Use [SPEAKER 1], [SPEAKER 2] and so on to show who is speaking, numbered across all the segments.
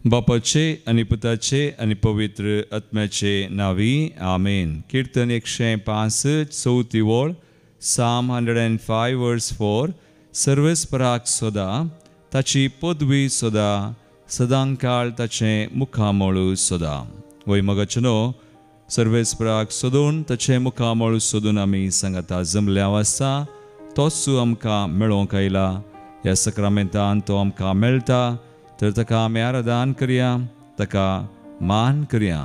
[SPEAKER 1] बापाचे आणि पुताचे आणि पवित्र आत्म्याचे नावी आमेन. कीर्तन 165 चौथी ओळ. Psalm 105 verse 4. सर्वेस्पराक सोदा ताची पदवी सोदा सदांकाळ ताचे मुखामळू सोदा. वैमगचनो सर्वेस्पराक सोदून ताचे मुखामळू सोदून आमी सांगाता जमल्या आसा. तोच आमकां मेळोंक आयला. ह्या सक्रामेंतान तो आमकां मेळटा तर ताका आमी आराधन करया, ताका मान करया.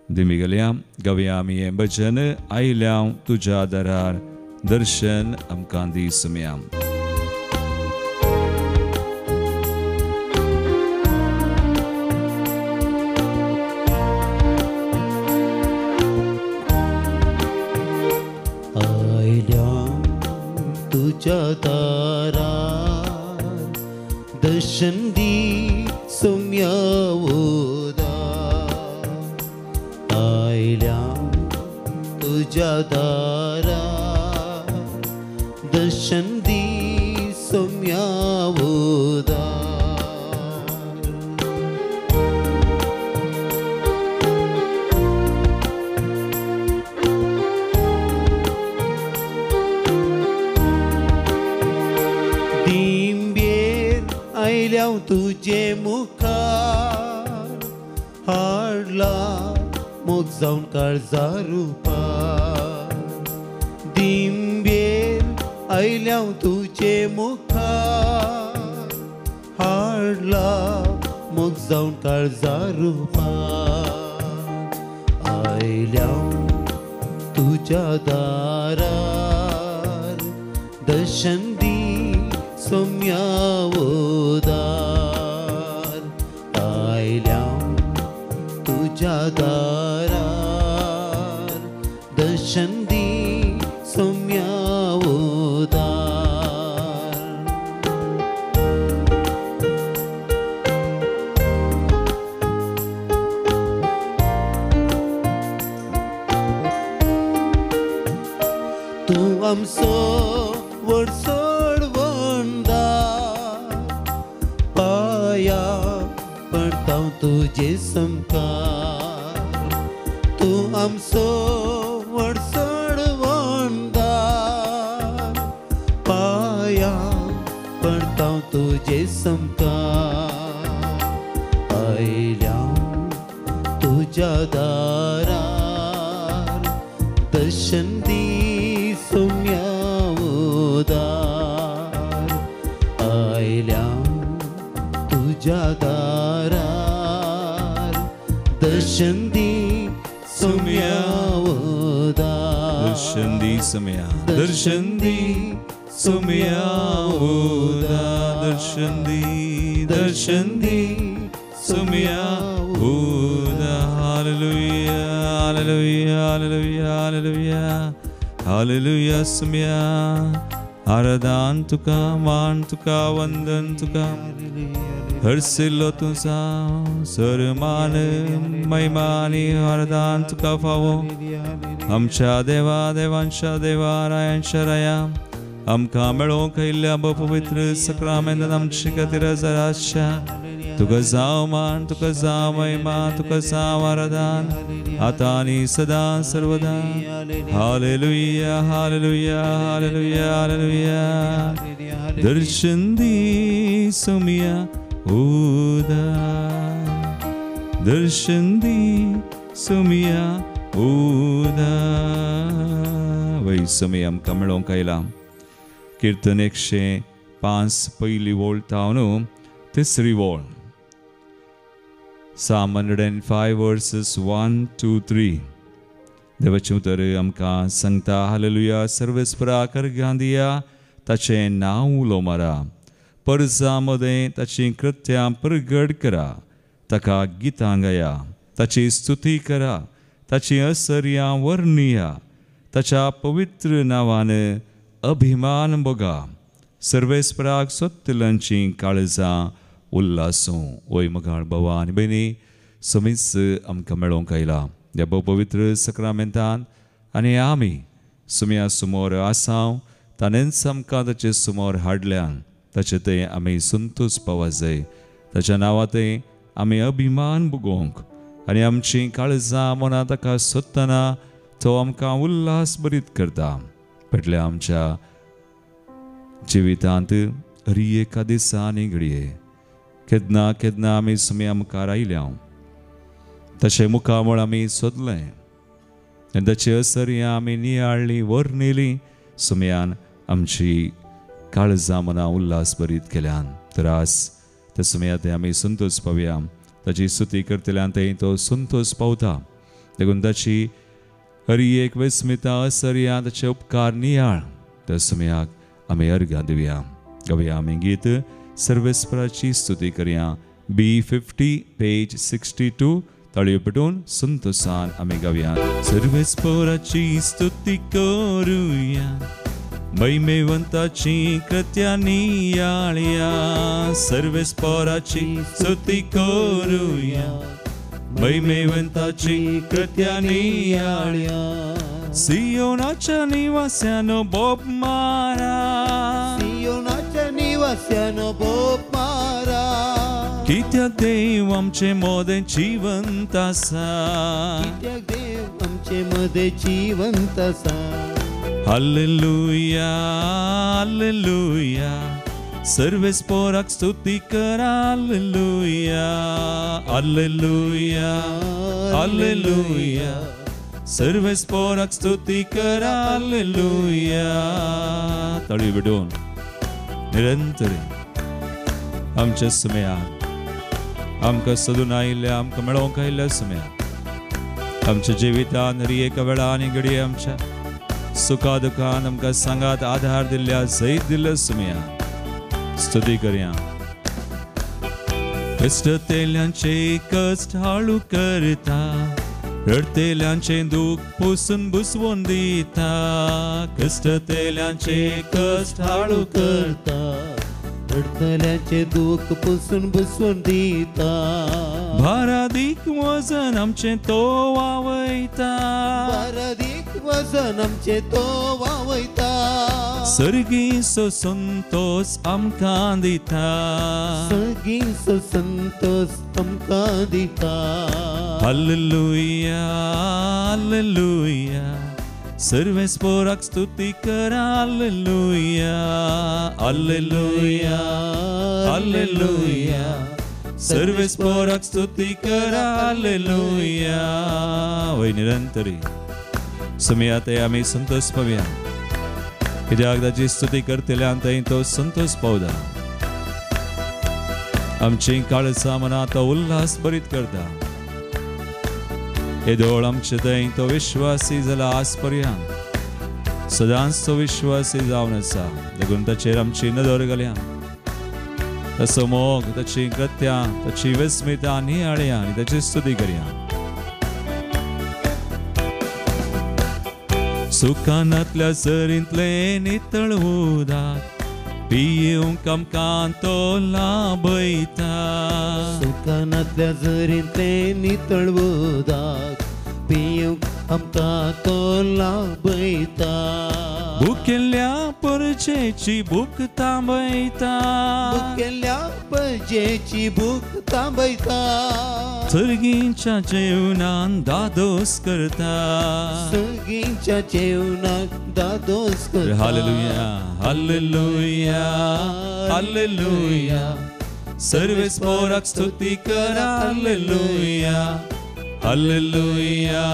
[SPEAKER 1] दिमी गेल्या गावया आमी हें भजन आयल्या तुज्या दारार दर्शन आमकां दी सुमया.
[SPEAKER 2] तुझ्या दारार दर्शन दी सोम्या उदार. आयल्या तुझ्या दारार दर्शन दी सोम्या उदार. तुझे मुखार हाडला मोग जावन काळजा रुपार. दिंबेर आयल्या तुझे मुखार हाडला मोग जावन काळजा रुपार. आयल्या तुझ्या दारार दर्शन दी सोम्या उदार. आयल्या तुझ्या दारार दर्शन दी सोम्या उदार. तू आमचो वडसो तुझे संकार. तू आमचो वडसड वंदार पाया पडता तुझे संकार. आयल्या तुझ्या दारार दर्शन दी सोम्या उदार. आयल्या तुझ्या दारार दर्शन दी सोम्या उदार.
[SPEAKER 1] दर्शन दी सोम्या, दर्शन दी सोम्या उदार. दर्शन दी सोम्या उदार. Hallelujah hallelujah hallelujah hallelujah hallelujah. सोम्या आराधन तुका, मान तुका, वंदन तुका. हरसिल्लो तुझा सरमान मैमानी आराधन तुका फावो. आमच्या देवा देवांच्या देवा रायांच्या राया आमकां मेळोंक आयिल्ल्या पवित्र सक्रामेंतान आमचे खातीर आदाराच्या. तुका जावं मान, तुका जावं महिमा, तुका जावं आराधन आतां आनी सदां सर्वदा. Hallelujah hallelujah hallelujah hallelujah. दर्शन दी सोम्या उदार. दर्शन दी सोम्या उदार. वै सोम्या आमकां मेळोंक आयला. कीर्तन 105 पयली ओळ तावन तिसरी ओळ. Psalm 105 verses 1 to 3. देवाचें उतर आमकां सांगता. हालेलुया. सर्वेस्पराक अर्घ्यां दिया, ताचें नांव उलो मारा. परजा मदें ताची कृत्यां प्रगट करा. ताका गितां गाया, ताची स्तुती करा, ताची असर्यां वर्णिया. ताच्या पवित्र नांवान अभिमान बगा. सर्वेस्पराक सोत्तलांची काळजां उल्लासूं. वय मगाळ भावा आनी भयणी, समीच आमकां मेळोंक आयला ह्या पवित्र सक्रामेंतान. आनी आमी सुम्या समोर आसांव. ताणेंच आमकां ताचे समोर हाडल्यान ताचे ते आमी संतोश पावूं जाय. ताच्या नांवांत आमी अभिमान भोगोवंक आनी आमची काळजां मनां ताका सोदतना तो आमकां उल्हास भरीत करता. फाटल्या आमच्या जिवितांत हरी एका दिसा आनी घडये केन्ना केन्ना आमी सुम्या मुखार आयल्या, तशें मुखामळ आमी सोदलें आनी ताची असर्यां आमी नियाळ्ळी वर्णिली. सुम्यान आमची काळजां मनां उल्हास भरीत केल्यान. तर आज त्या सुम्या ते आमी संतोश पावया. ताची स्तुती करतल्यान थंय तो संतोष पावता. देखून ताची हरी एक विस्मिता असर्या ताचे उपकार नियाळ त्या सुम्याक आमी अर्घां दिवया. गावया आमी गीत सर्वेस्पराची स्तुती करया. B50 पेज 62 ताळयो पेटून संतोषान आमी गावया. सर्वेस्पराची स्तुती करूया, महिमेवंताची कृत्या नियाळया. सर्वेस्पराची स्तुती करूया, महिमेवंताची कृत्या नियाळया. सियोनाच्या निवास्यानो बोप मारा,
[SPEAKER 2] सियोनाच्या निवास्यानो बोप मारा.
[SPEAKER 1] कित्याक देव आमचे मोदें जिवंत आसा,
[SPEAKER 2] कित्याक देव आमचे मदें जिवंत आसा.
[SPEAKER 1] हालेलुया हालेलुया, सर्वेस्पराक स्तुती करा. हालेलुया हालेलुया हालेलुया, सर्वेस्पराक स्तुती करा. हालेलुया. ताळी पेटून निरंतर आमच्या सुम्याक आमकां सोदून आयिल्ल्या, आमकां मेळोवंक आयिल्ल्या सुम्याक आमच्या जिवितांत हरी एका वेळा आनी घडये आमच्या सुखा दुखान आमकां सांगात आधार दिल्ल्या, सैत दिल्ल्या सुम्या स्तुती करया. कश्टतेल्यांचे कश्ट हाळू करता, रडतेल्यांचे दुख पुसून बुसवून दिता. कश्टतेल्यांचे कश्ट हाळू करता,
[SPEAKER 2] रडतल्यांचे दुःख पुसून बुसवून दिता.
[SPEAKER 1] भारादीक वजन आमचे तो वावयता,
[SPEAKER 2] भारादीक वजन आमचे तो वावयता.
[SPEAKER 1] सर्गीचो संतोष आमकां दिता,
[SPEAKER 2] सर्गीचो संतोष आमकां दिता.
[SPEAKER 1] हालेलुया हालेलुया, सर्वेस्पराक स्तुती करा. हालेलुया हालेलुया हालेलुया, सर्वेस्पराक स्तुती करा. हालेलुया. वय निरंतरी सुम्या ते आमी संतोष पावया, कित्याक ताची स्तुती करतल्यान थंय तो संतोष पावता. आमची काळजां मनां तो उल्हास भरीत करता. येदोळ आमचे थंय तो विश्वासी जाला आजपर्यंत, सदांच तो विश्वासी जावन आसा. देखून ताचेर आमची नदर घालया. ताचो मोग, ताची कृत्यां, ताची विस्मिता नियाळया आनी ताची स्तुती करया. सुखानांतल्या झरींतले नितळ उदक पियेवंक आमकां तो लाभयता.
[SPEAKER 2] सुखानांतल्या झरींतले नितळ उदक पियेवंक आमकां तो लाभयता.
[SPEAKER 1] भुकेल्या परजेची भूक थांबयता,
[SPEAKER 2] भुकेल्या परजेची भूक थांबयता.
[SPEAKER 1] सर्गींच्या जेवणान दादोस करता,
[SPEAKER 2] सर्गींच्या जेवणाक दादोस करता.
[SPEAKER 1] हालेलुया हालेलुया हालेलुया, सर्वेस्पराक स्तुती करा. हालेलुया हालेलुया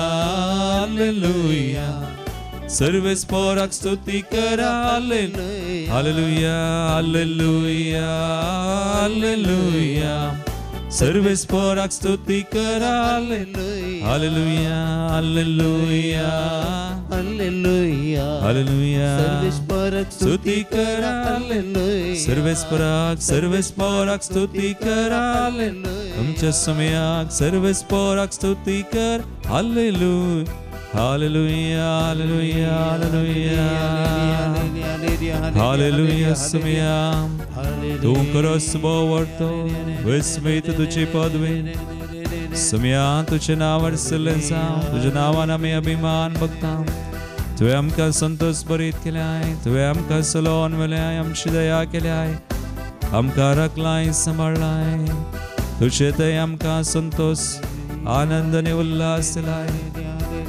[SPEAKER 1] हालेलुया, सर्वेस्पराक स्तुती करा. हालेलुया हालेलुया हालेलुया, सर्वेस्पराक स्तुती करा. हालेलुया हालेलुया
[SPEAKER 2] हालेलुया
[SPEAKER 1] हालेलुया,
[SPEAKER 2] सर्वेस्पराक
[SPEAKER 1] स्तुती करा. सर्वेस्पराक सर्वेस्पराक स्तुती करा. आमच्या समयाक सर्वेस्पराक स्तुती कर. Hallelujah hallelujah hallelujah hallelujah hallelujah. समया तू करस बोवडतो, विस्मित तुझी पदवी. समया तुझे नाव वर्सलें जावं, तुझ्या नावान आमी अभिमान बघता. तुवें आमकां संतोष भरीत केल्याय, तुवें आमकां सलोन वेल्याय, आमची दया केल्याय, आमकां राखलाय सांबाळलाय. तुझे ते आमकां संतोष आनंद आणि उल्हास दिलाय.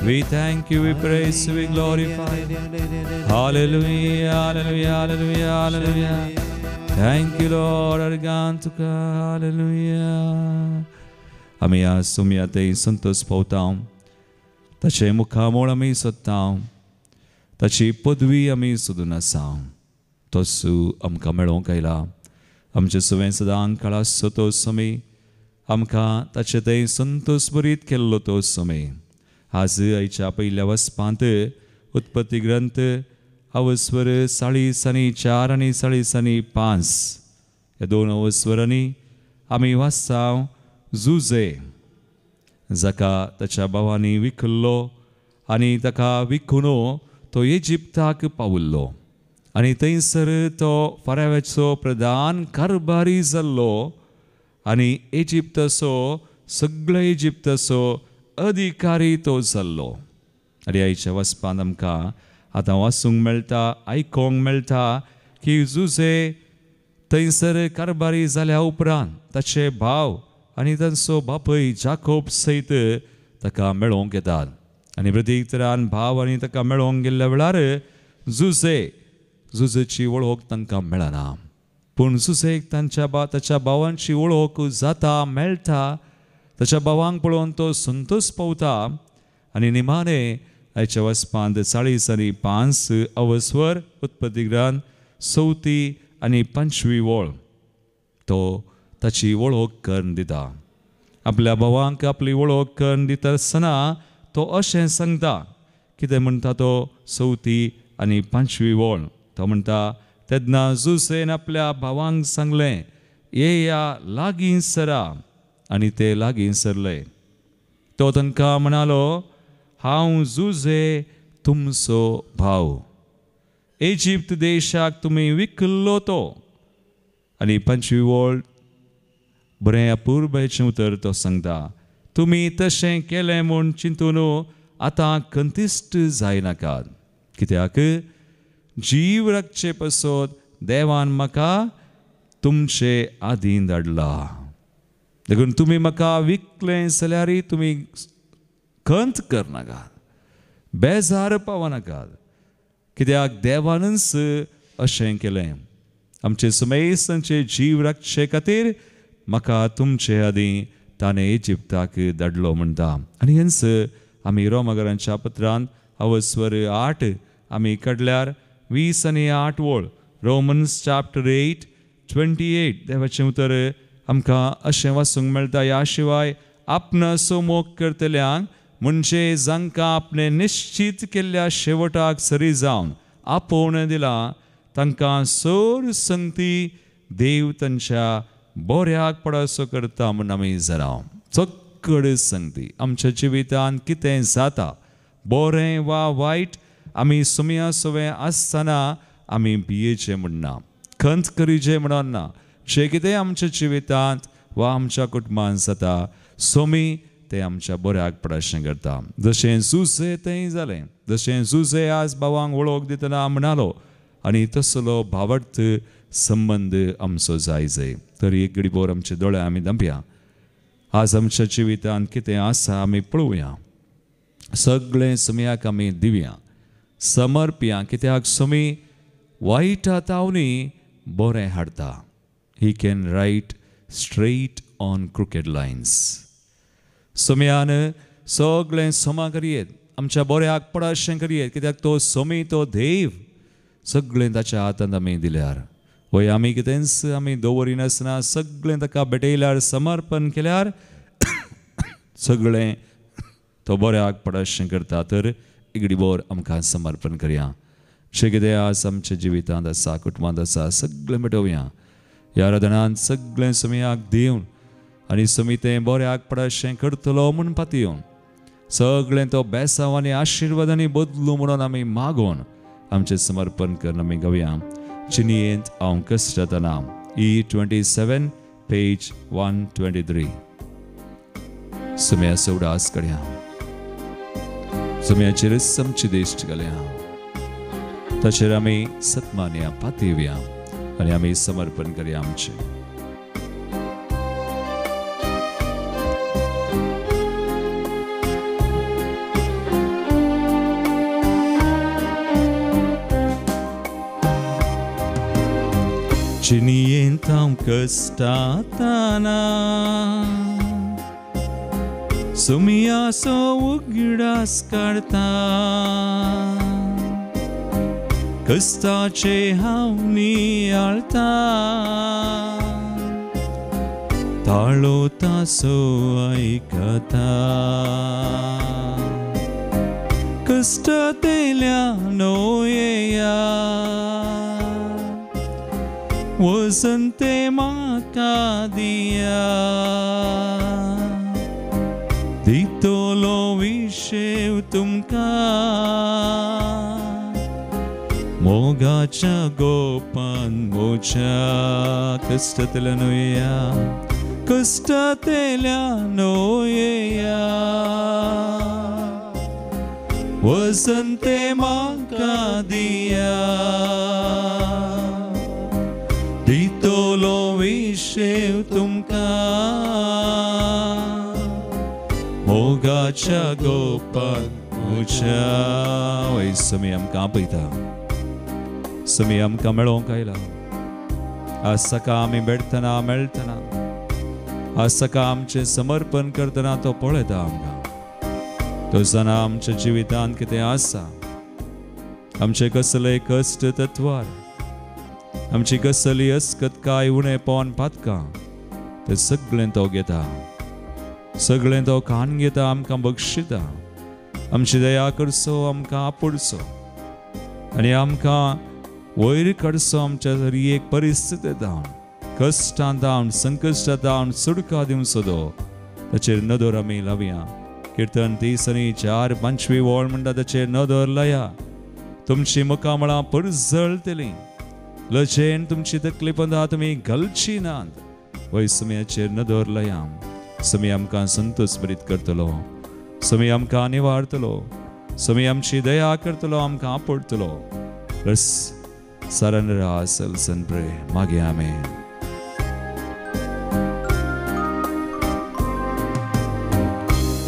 [SPEAKER 1] We thank you, we praise you, we glorify you. Hallelujah, hallelujah, hallelujah, hallelujah. Thank you, Lord, organ Tuka. Hallelujah. आम्ही आज सुमिया ते संतोष पावतां. ताचे मुखामोळ आमी सोदतां. ताची पदवी आमी सोदून आसा. तोसू आमकां मेळोवंक आयला. आमचे सगळें सदां काळा तो समय आमकां ताचे ते संतोष बरीत केल्लो तो समय. आज आयच्या पयल्या वसपांत उत्पत्ती ग्रंथ अवस्वर 4:4 आणि 4:5 ह्या दोन अवस्वरांनी आमी वाचतां. जुजे जाका ताच्या भावांनी विकल्लो आनी ताका विकून तो इजिप्ताक पावल्लो आनी थंयसर तो फारावाचो प्रधान कारभारी जाल्लो आनी इजिप्ताचो सगळ्या इजिप्ताचो अधिकारी तो जाल्लो. आनी आयच्या वचपान आमकां आतां वाचूंक मेळटा, आयकोंक मेळटा की जुजे थंयसर कारभारी जाल्या उपरांत ताचे भाव आनी तांचो बापूय जाकोब सयत ताका मेळोवंक येतात. आनी प्रत्येक तरान भाव आनी ताका मेळोवंक गेल्ल्या वेळार जुजेची वळख तांकां मेळना. पूण जुजेक ताच्या भावांची वळख जाता, मेळटा. ताच्या भावांक पळोवन तो संतोष पावता. आनी निमाणे आयच्या वचपांत 4:5 अवस्वर उत्पत्ती ग्रंथ 4 आनी 5 वळ तो ताची वळख करून दिता. आपल्या भावांक आपली वळख करून दिता आसतना तो अशें सांगता. कितें म्हणटा तो 4 आनी 5 वळ तो म्हणटा, तेन्ना जुसेन आपल्या भावांक सांगलें, येया लागीं सरा. आनी ते लागीं सरले. तो तांकां म्हणालो, हांव जुजे तुमचो भाव. इजिप्त देशाक तुमी विकल्लो तो. आनी 5 वळ बरें अपूर्वेचें उतर तो सांगता. तुमी तशें केलें म्हूण चिंतून आतां कंतिश्ट जायनाकात. कित्याक जीव राखचे पसत देवान म्हाका तुमचे आदीं धाडला. देखून तुमी म्हाका विकलें जाल्यारय तुमी खंत करनाकात, बेजार पावनाकात. कित्याक देवानच अशें केलें. आमचे समेस्तांचे जीव राखचे खातीर म्हाका तुमचे आदीं ताणें इजिप्ताक धाडलो म्हणटा. आनी हेंच आमी रोमाकारांच्या पत्रांत अवस्वर 8 आमी काडल्यार 20 आनी 8 वळ. रोमन्स चॅप्टर 8:28 देवाचें उतर आमकां अशें वाचूंक मेळटा. ह्या शिवाय आपणाचो मोग करतल्यांक म्हणजे जांकां आपणे निश्चित केल्ल्या शेवटाक सरी जावन आपोवन दिला तांकां सर संगती देव तांच्या बऱ्याक पडासो करता म्हूण आमी जाणाव. चक्कड संगती आमच्या जिवितांत कितें जाता, बरें वा वायट, आमी सुमया सवें आसतना आमी भियेचें म्हणना, खंत करीचें म्हणना. जे कितें आमच्या जिवितांत वा आमच्या कुटुंबांत जाता सोमी ते आमच्या बऱ्याक पडाशें करता. जशें जुजे तें जालें. जशें जुजे आज भावांक वळख दितना म्हणालो आनी तसलो भावार्थ संबंद आमचो जाय. तर एक घडी भर आमचे दोळे आमी धांपया. आज आमच्या जिवितांत कितें आसा आमी पळोवया. सगळें सुमयाक आमी दिवया, समर्पया. कित्याक सुमी वायटा तावनी बरें हाडटा. He can write straight on crooked lines. सुमयान सगळें समा करियेत, आमच्या बऱ्याक पडाशें करियेत. कित्याक तो सोमी तो देव सगळें ताच्या हातांत आमी दिल्यार वय आमी कितेंच आमी दवरिनासतना सगळें ताका भेटयल्यार, समर्पण केल्यार सगळें तो बऱ्याक पडाशें करता. तर एक भर आमकां समर्पण करया. जे कितें आज आमच्या जिवितांत आसा, कुटुंबांत आसा, सगळें भेटोवया. ह्या राधनांत सगळें सुमयाक दिवन आनी सुमी तें बऱ्याक पडाशें करतलो म्हूण पातयेवन सगळें तो बेसांव आनी आशिर्वादांनी बदलू म्हणून आमी मागोवन आमचें समर्पण करून आमी गावया. चिनयेंत हांव कश्टातना E27 पेज 123. सुमयाचो उडास काडया. सुमयाचेर आमची दिश्ट घालया. ताचेर आमी सत्मान्या पातयेवया आनी आमी समर्पण करया आमचें. चिनियेन ताम कष्टाताना सुमिया सो उगडास काढता कष्टाचे हांव नियाळता ताळो तासो ऐकता कष्टातेल्या नोयेया वसंते म्हाका दिया दितलो विशेव तुमकां मोगाच्या गोपान मोच्या कष्टातल्या नोयेया कष्टातेल्या नोयेया वसंते म्हाका दिया दितलो विशेव तुमकां मोगाच्या गोपान मोच्या वय समी आमकां आपयता समी आमकां मेळोंक आयला आज सकाळ आमी बेडतना मेळटना आज सकाळ आमचें समर्पण करतना तो पळयता आमकां तो जाणा आमच्या जिवितांत कितें आसा आमचे कसले कश्ट तत्वार आमची कसली अस्कतकाय उणेपण पातकां तें सगळें तो घेता सगळें तो खाण घेता आमकां बक्षिता आमची दया करचो आमकां आपुडचो आनी आमकां वयर काडचो आमच्या एक परिस्थिती जावन कश्टां जावन संकश्टां जावन सुडका दिवचो तो ताचेर नदर आमी लावया कीर्तन 30 आनी 4-5 वळ म्हणटा ताचेर नदर लाया तुमची मुखामळां परजळटलीं लजेन तुमची तकलीफां तुमी घालची नात वय समयाचेर नदर लाया समी आमकां संतोष बरीत करतलो समी आमकां निवारतलो समी आमची दया करतलो आमकां आपडतलो बस सरेंडर ourselves and pray मागे आमेन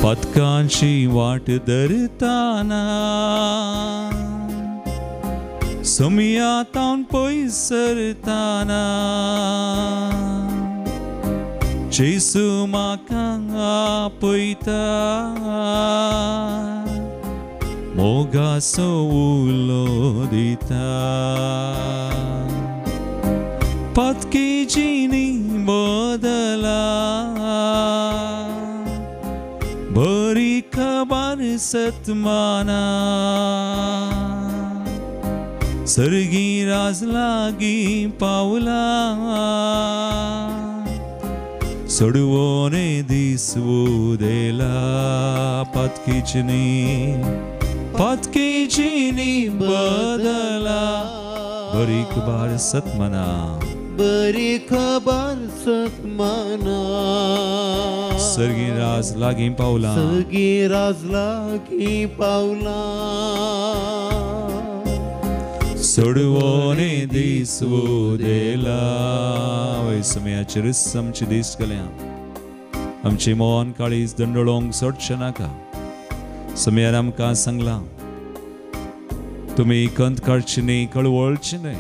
[SPEAKER 1] पदकांची वाट धरताना समियातावन पयसरताना जेसू म्हाका आपयता मोगाचो उलो दिता पदकी जिणी बदला बरी खबर सतमाना सर्गी राज लागी पावला सडवोने दिसवू देला पदकी जिणी बदला बरी खबर सतमाना
[SPEAKER 2] बरी खबर सतमाना
[SPEAKER 1] सर्गी राज लागी पावला
[SPEAKER 2] सर्गी राज लागी पावला
[SPEAKER 1] सोडवोने दिसवू देला वय समयाचेर आमची दिस केल्या आमची मोहन काळीज दंडळोंक सोडचें नाका समयार आमकां सांगलां तुमी कंत काडची न्ही कळवळची न्ही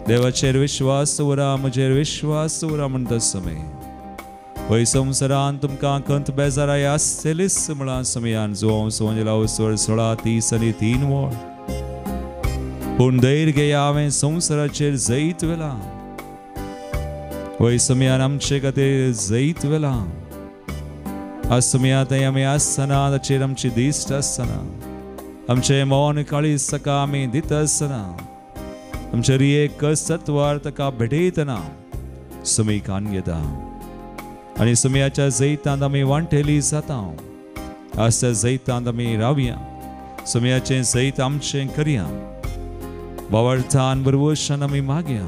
[SPEAKER 1] देवाचेर विश्वास दवरा म्हजेर विश्वास दवरा म्हणटा समय वय संवसारांत तुमकां कंत बेजाराय आसतलीच म्हळ्यार समयान जो सोंजला 16:30 आनी 3 वळ पूण धैर्य घेया हांवें संवसाराचेर जैत वेला वय समयान आमचे खातीर जैत वेला आज समयात आमी आसतना ताचेर आमची दिश्ट आसतना आमचे मोन काळीज सका आमी दिता आसतना आमचेर एक सत्वार ताका भेटयतना समी कान घेता आनी समयाच्या जैतांत आमी वांटेली जाता आज त्या जैतांत आमी रावया समयाचें जैत आमचें करया वावरतान बरवशान आमी मागया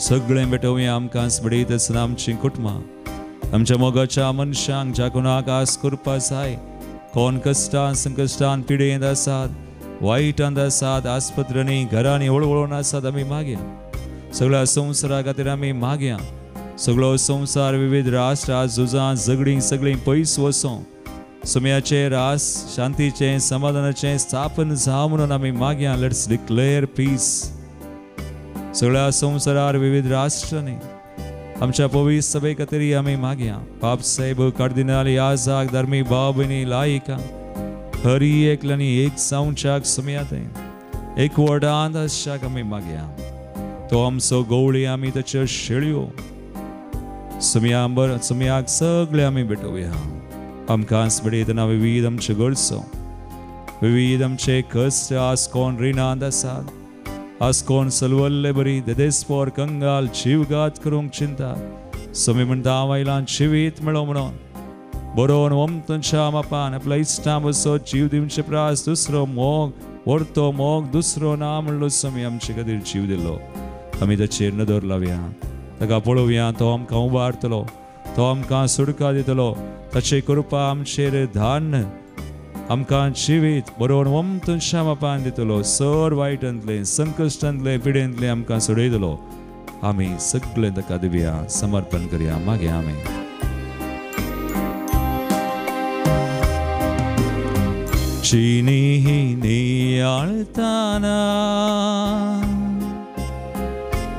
[SPEAKER 1] सगळें भेटोवया आमकां बडयत आसतना आमचीं कुटुंबां आमच्या मोगाच्या मनशांक ज्या कोणाक आस करपा जाय कोण कश्टान संकश्टान पिडेंत आसात वायटांत आसात आस्पत्रांनी घरांनी वळवळून आसात आमी मागया सगळ्या संवसारा खातीर आमी मागया सगळो संवसार विविध राष्ट्र झुजां झगडीं सगळीं पयस वचों समयाचेर आस शांतीचें समाधानाचें स्थापन जावं म्हणून आमी मागया लेट्स डिक्लेअर पीस सगळ्या संसारार विविध राष्ट्रांनी आमच्या पवित्र सभे खातीर आमी मागया. पाप साहेब कार्दिनाल याजाक धर्मी भाव भयणी लायिका हरी एकल्यानी एक जावच्याक सुमयात एक वडांत आसच्याक आमी मागया. तो आमचो गवळी आमी ताच्यो शेळयो सुमयाक सगळे आमी भेटोवया. आमकां स्मरयतना विविध आमचे गरजो विविध आमचे कश्ट आसकोन रिणांत आसात. आसकोन सलवल्ले बरी देदेस्पोर कंगाल जीवघात करूंक चिंता. सुमी म्हणटा वयल्यान जिवीत मेळो म्हणून बरोवन वमतुच्या मापान आपल्या इश्टां बसो जीव दिवचे प्रास दुसरो मोग व्हरतो मोग दुसरो ना म्हणलो सुमी आमचे खातीर जीव दिलो. आमी ताचेर नदर लावया. ताका पळोवया. तो आमकां उबारतलो. तो आमकां सुडका दितलो. ताची कृपा आमचेर धान्न आमकां जिवीत बरोवन वमतुच्या मापान दितलो. सर वायटांतले संकश्टांतले पिडेंतले आमकां सोडयतलो. आमी सगळे ताका दिवया. समर्पण करया. मागया आमी. चिनी ही नियाळताना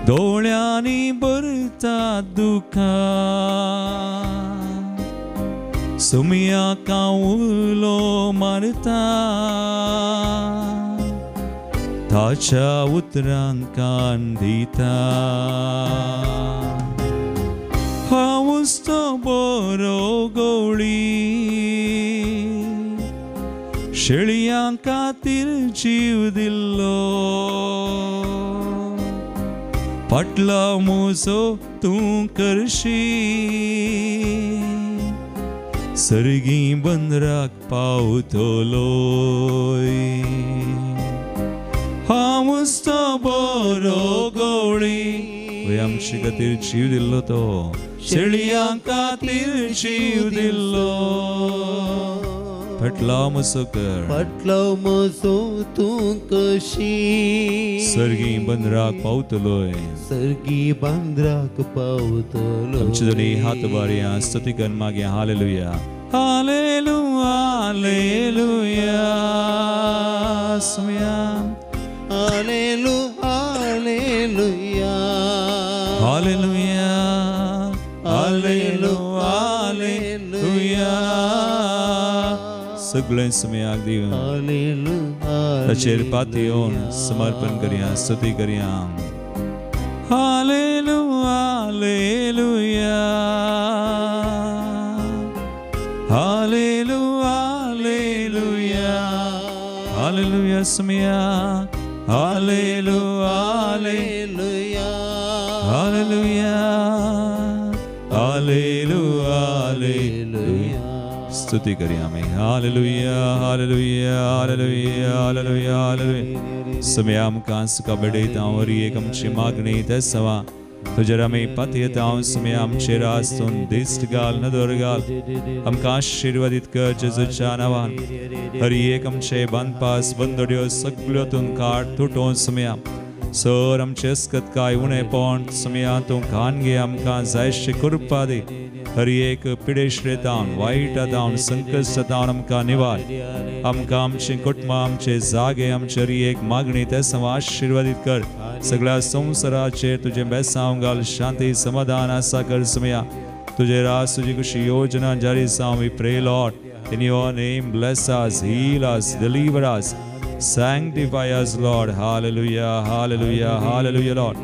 [SPEAKER 1] दोळ्यांनी भरता दुखा सुमिया कावलो मारता ताच्या उतरांक कान दिता. हांवूच तो बरो गवळी शेळयां खातीर जीव दिल्लो. फाटला म्हजो तूं करशी सर्गी बंदराक पावतलो. हांवूच तो बरो गवळी आमचे खातीर जीव दिल्लो. तो शेळयां खातीर जीव दिल्लो. फाटला म्हजो कर
[SPEAKER 2] फाटलो म्हजो तूं कशी
[SPEAKER 1] सर्गी बंदराक पावतलोय.
[SPEAKER 2] सर्गी बंदराक पावतलो.
[SPEAKER 1] आमचे दोनी हात बारया. स्तुती कर मागया. हालेलुया हालेलुया हालेलुया सुमया
[SPEAKER 2] hallelujah hallelujah
[SPEAKER 1] hallelujah hallelujah hallelujah सगळे सुमयाक दिवन ताचेर पाती येवन समर्पण करया. स्तुती करया. Hallelujah hallelujah hallelujah hallelujah hallelujah सुमया hallelujah hallelujah hallelujah hallelujah hallelujah स्तुति करिए आमें hallelujah hallelujah hallelujah hallelujah hallelujah समयाम कांस का बडेताओं और ये कम चिमागनी तस्वा तो जरा में पतियताओं समयाम चिरास्तुन दिष्टगाल नदोरगाल हम का आशीर्वादित कर जजुचानावान हर ये कम चे बंद पास बंदोडियो सगळ्योतून काट तुटोन समयाम सर आमचे अस्कत काय उणे पॉन्ट समयातून खानगे आमकां जायशे कृपा दे हर एक पिडेश्रेतावन वाईटातावन संकश्टातावन आमकां निवार आमकां आमचे कुटुंब आमचे जागे आमचे हर एक मागणी तेसवा आशीर्वादित कर सगळ्या संवसाराचेर तुझे बेसांव घाल शांती समाधान आसा कर समया तुझे राज तुझी खुशी योजना जारी जावं we pray Lord in your name bless us heal us deliver us sanctify us Lord hallelujah hallelujah hallelujah Lord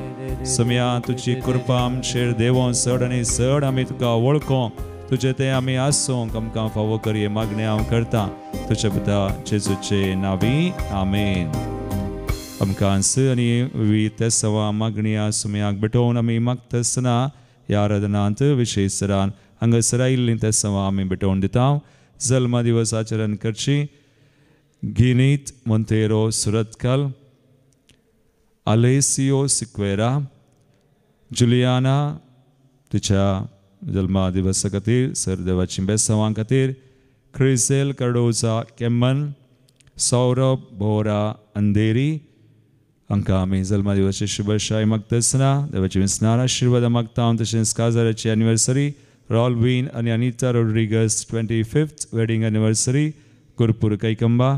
[SPEAKER 1] समया तुझी कृपा आमचेर देवोन चड आनी चड आमी तुका वळखों तुजे ते आमी आसूंक आमकां फावो करिये मागणी हांव करता तुजे पिता जेजूचे नांवी आमेन आमकां स आनी वीस सवा मागणी सुमयाक भेटोवन आमी मागतना ह्या आराधनांत विशेशरान हांगासर आयिल्लीं ते सवा आमी भेटोवन दिता जल्मा दिवस आचरण करची Ginit Montero Suratkal, Alessio Siqueira, Juliana तिच्या जल्मा दिवसा खातीर सरदेवाची बेसांवां खातीर क्रिसेल कार्डोजा केमन सौरभ बोरा अंधेरी हांकां आमी जल्मा दिवसाची शुभेच्छाय मागतना देवाची विस्नार आशिर्वाद मागता हांव तशेंच काजाराची एनिवर्सरी रॉल्वीन आनी Anita Rodrigues 25th wedding anniversary Gurpur Kaikamba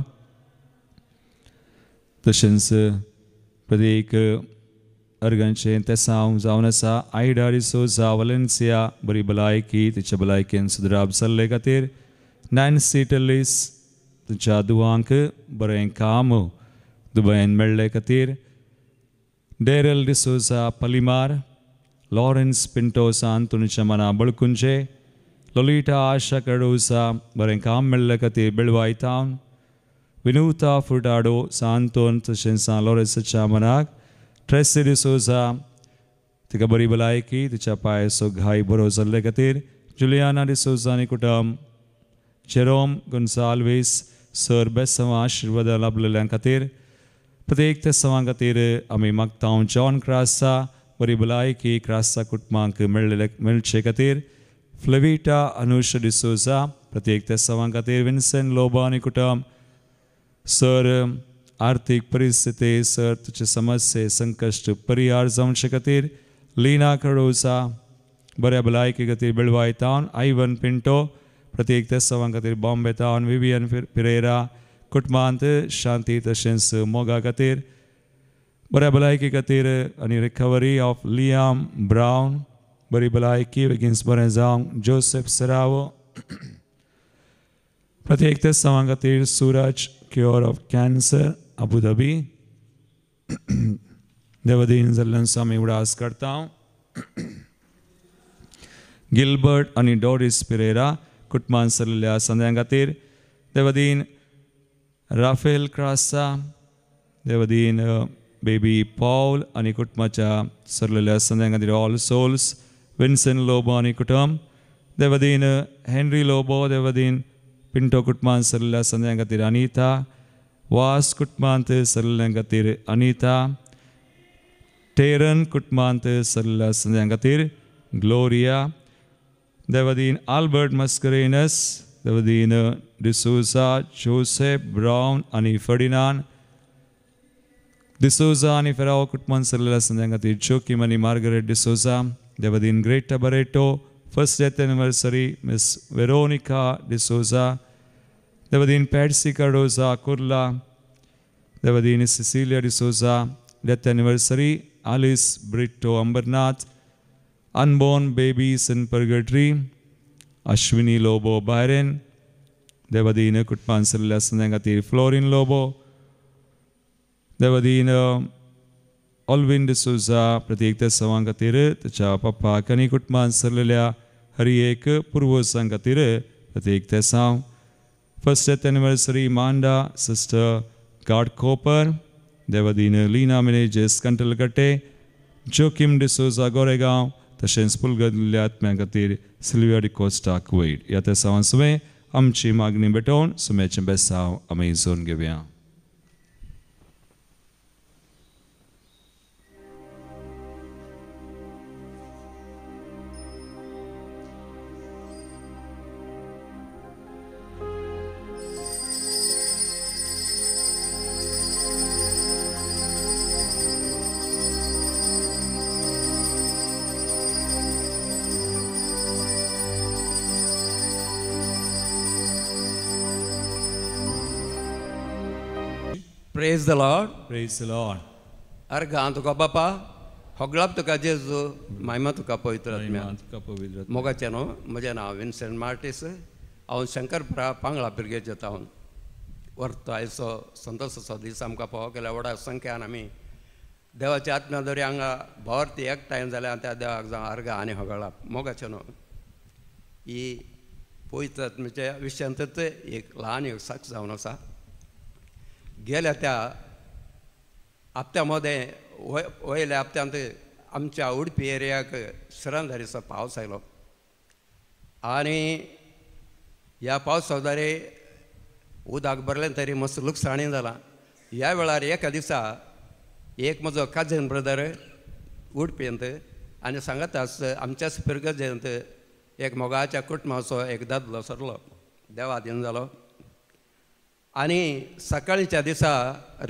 [SPEAKER 1] तशेंच प्रत्येक अर्गांचे तेसांव जावन आसा आयडा डिसोजा वलेन्सिया बरी भलायकी तिच्या भलायकेन सुदराब चल्ले खातीर नॅन्सी टेलिस तुमच्या दुवांक बरें काम दुबयन मेळ्ळे खातीर डेरल डिसोजा पलिमार लॉरेन्स पिंटो सांतुनच्या मना बळकुंचे लोलिटा आशा कडोसा बरें काम मेळ्ळे खातीर बेळवायतावन विनुता फुटाडो सांतोन तशेंच लॉरेन्सच्या मनाक ट्रेसी डिसोजा तिका बरी भलायकी तिच्या पांयाचो घाय बरो जाल्ले खातीर जुलियाना डिसोजा आनी कुटुंब जेरोम गोन्साल्वीस सर बेसवा आशिर्वाद लाभलेल्या खातीर प्रत्येक तेसवा खातीर आमी मागताव जॉन क्रासा बरी भलायकी क्रासा कुटुंबांक मेळचे खातीर फ्लेविटा अनुष डिसोजा प्रत्येक तेसवा खातीर विन्सेंट लोबो आनी कुटुंब सर आर्थिक परिस्थिती सर तुझे समस्ये संकश्ट परिहार जावचे खातीर लीना कडोसा बऱ्या भलायकी खातीर बेळवायतावन आयवन पिंटो प्रत्येक तेसवा खातीर बॉम्बे तावन विवियन पिरेरा कुटुंबांत शांती तशेंच मोगा खातीर बऱ्या भलायकी खातीर आनी रिकवरी ऑफ लियाम ब्रावन बरी भलायकी बेगीन बरें जावंक जोसेफ सरावो प्रत्येक तेसवा खातीर Suraj cure of cancer Abu Dhabi देवदीन जाल्ल्यान आमी उडास करता गिलबर्ट आनी डॉरिस पिरेरा कुटुंबान सरलेल्या संद्यां खातीर देवदीन राफेल क्रासा देवदीन बेबी पॉल आनी कुटुंबाच्या सरलेल्या संद्यां खातीर ऑल सोल्स विन्सेंट लोबो आनी कुटुंब देवदीन हेनरी लोबो देवदीन पिंटो कुटुंबान सरलेल्या संद्यां खातीर अनिता वास कुटुंबांत सरलेल्या खातीर अनिता टेरन कुटुंबांत सरलेल्या संद्यां खातीर ग्लोरिया देवदीन आल्बर्ट मस्करेनस देवदीन डिसोजा जोसेफ ब्रावन आनी फर्डिनांड डिसोजा आनी फेराओ कुटुंबान सरलेल्या संद्यां खातीर जोकीम आनी मार्गरेट डिसोजा देवदीन Greta Barreto first death anniversary miss Veronica D'Souza देवदीन पैट्सी कार्डोजा कुर्ला देवदीन Cecilia D'Souza death anniversary Alice Brito Ambernath unborn babies in purgatory Ashwini Lobo Byron देवदीन कुटुंबान सरलेल्या संद्यां खातीर फ्लोरिन लोबो देवदीन ऑल्विन डिसोजा प्रत्येक तेसवा खातीर ताच्या पप्पाक आनी कुटुंबान सरलेल्या हरियेक पुर्वजां खातीर प्रत्येक तेसांव फर्स्ट डेथ एनिवर्सरी मांडा सिस्टर गाड कोपर देवदीन लीना मिनेजेस कंटलकट्टे जोकिम डिसोजा गोरेगांव तशेंच पुलगदिल्ल्या आत्म्या खातीर सिल्विया डिकोस्टा कुवेट ह्या तेसांवां सुमे आमची मागणी भेटोवन सुमेचें बेसांव आमी जोडून घेवया.
[SPEAKER 3] Praise the Lord.
[SPEAKER 1] Praise the Lord.
[SPEAKER 3] अर्घां तुका बापा होगळाप तुका जेजू महिमा तुका पवित्र आत्म्या मोगाचें न्हू म्हजें नांव विन्सेंट मार्टीस हांव शंकरपुरा पांगळा पिरगेचे हांव व्हरतो आयचो संतोशाचो दीस आमकां फोव केल्या व्हडा संख्यान आमी देवाच्या आत्म्या दरी हांगा भोवरती एकठांय जाल्यार त्या देवाक जावं अर्घां आनी होगळाप मोगाचें न्हू ही पवित्र आत्म्याच्या विशयांतच एक ल्हान एक साक्ष जावन आसा. गेल्या त्या हप्त्यामध्ये वयल्या हप्त्यांत आमच्या उडपी एरियाक शिरांधारीचो पावस आयलो आनी ह्या पावसादारी उदक भरलें तरी मस्त लुकसाणी जालां. ह्या वेळार एका दिसा एक म्हजो काजन ब्रदर उडपींत आनी सांगताच आमच्याच पिरगजेंत एक मोगाच्या कुटुंबाचो एक दादलो सरलो देवादीन जालो आनी सकाळीच्या दिसा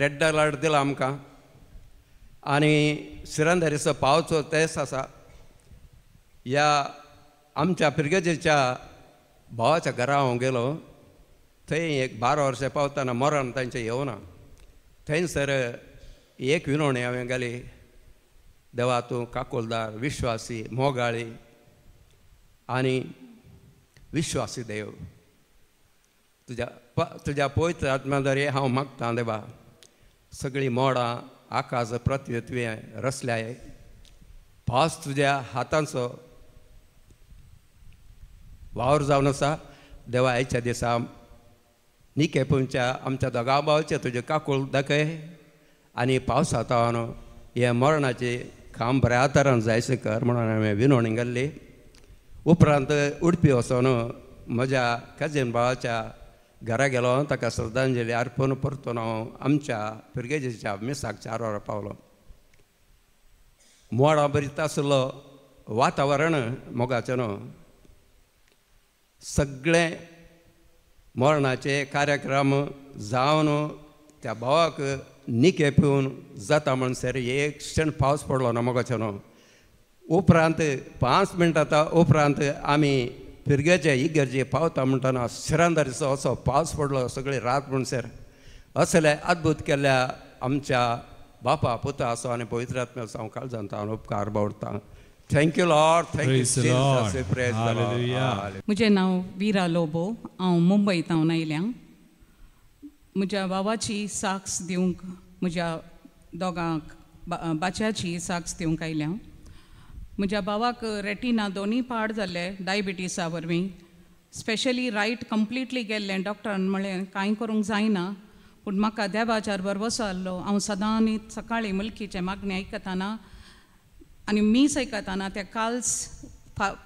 [SPEAKER 3] रेड अलर्ट दिला आमकां आनी शिरांधारीचो पावचो तेस आसा. ह्या आमच्या पिरगेजेच्या भावाच्या घरा हांव गेलो थंय एक 12 वर्सां पावतना मरण तांचें येवना थंयसर एक विनवणी हांवें गेली देवा तूं काकोलदार विश्वासी मोगाळी आनी विश्वासी देव तुज्या पवित्र आत्म्याद्वारे हांव मागतां देवा सगळीं मोडां आकाश पृथ्वी तुवें रचल्याय पावस तुज्या हातांचो वावर जावन आसा देवा आयच्या दिसा निकेपणच्या आमच्या दोगा भावाचे तुजे काकूळ दाखय आनी पावसांत हे मरणाचे काम बऱ्या तरान जायसे कर म्हणून हांवें विनवणी घाल्ली उपरांत उडपी वचून म्हज्या कजीन भावाच्या घरा गेलो ताका श्रद्धांजली अर्पण परतून हांव आमच्या पिरगेजेच्या मिसाक 4 वरां पावलो मोडां बरीत आसलो वातावरण मोगाचें न्हू सगळे मरणाचे कार्यक्रम जावन त्या भावाक निके पिवन जाता म्हणसर एक क्षण पावस पडलो ना मोगाचें न्हू उपरांत 5 मिनटां उपरांत आमी पिरगेच्या इगर्जे पावता म्हणटना शिरांदारीचो असो पावस पडलो सगळी रात म्हणसर असले अद्भुत केल्ल्या आमच्या बापा पुता असो आनी पवित्र आत्म्याचो हांव काळजांत हांव उपकार बावडटां thank you Lord thank you praise the Lord
[SPEAKER 4] म्हजें नांव विरा लोबो हांव मुंबयतावन आयल्यां म्हज्या भावाची साक्स दिवंक म्हज्या दोगांक बाच्याची साक्स दिवंक आयल्यां म्हज्या भावाक रेटिना दोनी पाड जाल्ले डायबिटीसा वरवीं स्पेशली रायट कंप्लिटली गेल्लें डॉक्टरान म्हणलें कांय करूंक जायना पूण म्हाका देवाच्यार बरवसो आसलो हांव सदां न्ही सकाळीं मुल्कीचें मागणें आयकताना आनी मीस आयकताना त्या काल्स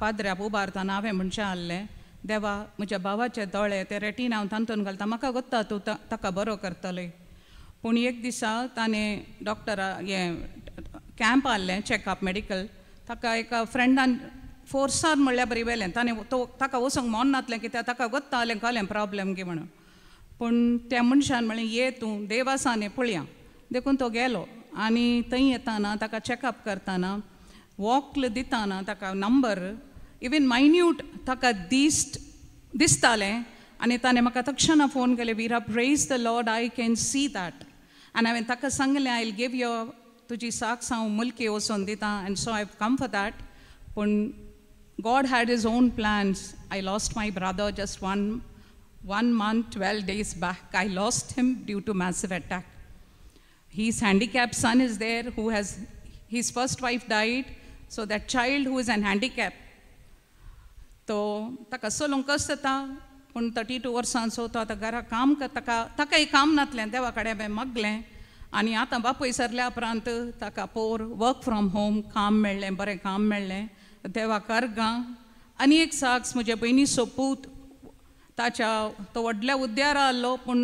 [SPEAKER 4] पाद्र्याक उबारतना हांवें म्हणचें आहलें देवा म्हज्या भावाचे दोळे ते रेटीन हांव तांतून घालता म्हाका वता तूं ताका बरो करतलें पूण एक दिसा ताणें डॉक्टरा हें कॅम्प आहलें चॅकअप मेडिकल ताका एका फ्रेंडान फोर्सान म्हणल्यार बरी व्हेलें ताणें ताका वचूंक मोन नासलें कित्याक ताका वता जालें कळ्ळें प्रॉब्लेम गे म्हणून पूण त्या मनशान म्हणलें ये तूं देवासाने पळया देखून तो गेलो आनी थंय येताना ताका चॅकअप करताना वॉकल दिताना ताका नंबर इवन मायन्यूट ताका दिसतालें आनी ताणें म्हाका तक्षणा फोन केलें Vira praise the Lord I can see that आनी हांवें ताका सांगलें आय विल गिव यू तुजी साक्स हांव मुल्की वचोन दितां and so I come for that पूण God had his own plans I lost my brother just one month 12 days back I lost him due to massive attack. His handicapped son is there who has his first wife died, so that child who is an handicap तो ताका चलोवंक कस जाता पूण 32 वर्सांचो तो आतां घरा काम ताकाय काम नासलें देवा कडेन हांवें मागलें आनी आतां बापूय सरल्या उपरांत ताका पोर वर्क फ्रॉम होम काम मेळ्ळें बरें काम मेळ्ळें देवा करगां आनी एक साक्स म्हजे भयणीचो पूत ताच्या तो व्हडल्या उद्यार आसलो पूण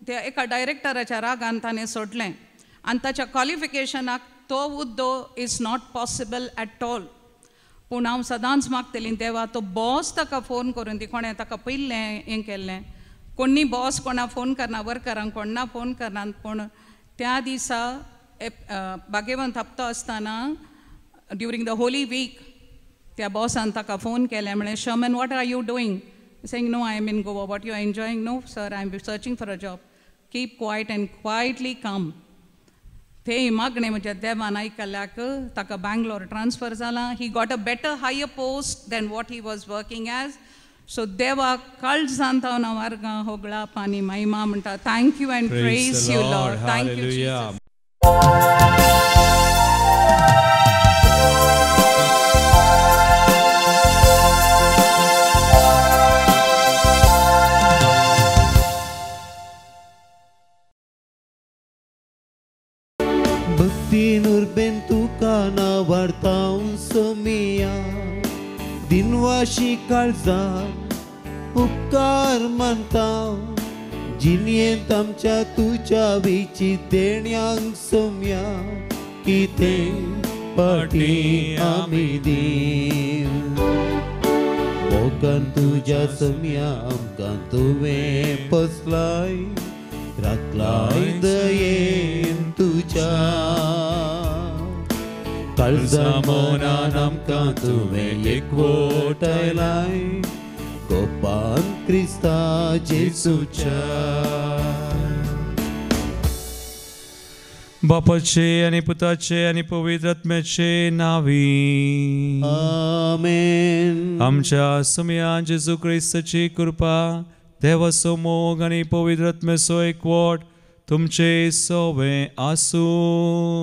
[SPEAKER 4] त्या एका डायरेक्टराच्या रागान ताणें सोडलें आनी ताच्या क्वॉलिफिकेशनाक तो उद्दो is not possible at all पूण हांव सदांच मागतलीं देवा तो बॉस ताका फोन करून दी कोणें ताका पयलें हें केल्लें कोणी बॉस कोणा फोन करना वर्करांक कोणा फोन करना पूण त्या दिसा बागेवन थापतो आसतना ड्युरींग द होली वीक त्या बॉसान ताका फोन केलें म्हळें शर्मन what are you doing saying no I am in Goa what you are enjoying no sir I am searching for a job keep quiet and quietly come ते मागणे म्हज्या देवान आयकल्याक ताका बँगलोर ट्रान्सफर जाला he got a better higher post than what he was working as so देवा काळजांत हांव वर्गां होगळा पानी महिमा म्हणटा thank you and praise you Lord thank you Jesus
[SPEAKER 2] भक्तीनुर्बेन तुका नावार्तां सोमिया दिनवाशी काळजा उपकार मानता जिणयेंत आमच्या तुज्या विची देण्यांक सोम्या किते पाटी आमी दीव मोगान तुज्या सोम्या आमकां तुवें पसलाय राखलाय दयेन तुज्या काळजा मोनान आमकां तुवें एकवटायलाय गोपान क्रिस्ता जेसूच्या
[SPEAKER 1] बापाचे आणि पुताचे आणि पवित्र आत्म्याचे नावी.
[SPEAKER 2] आमेन.
[SPEAKER 1] आमच्या सुमया जेजू ख्रिस्ताची कृपा, देवाचो मोग आणि पवित्र आत्म्याचो एकवट तुमचे सोवे आसू.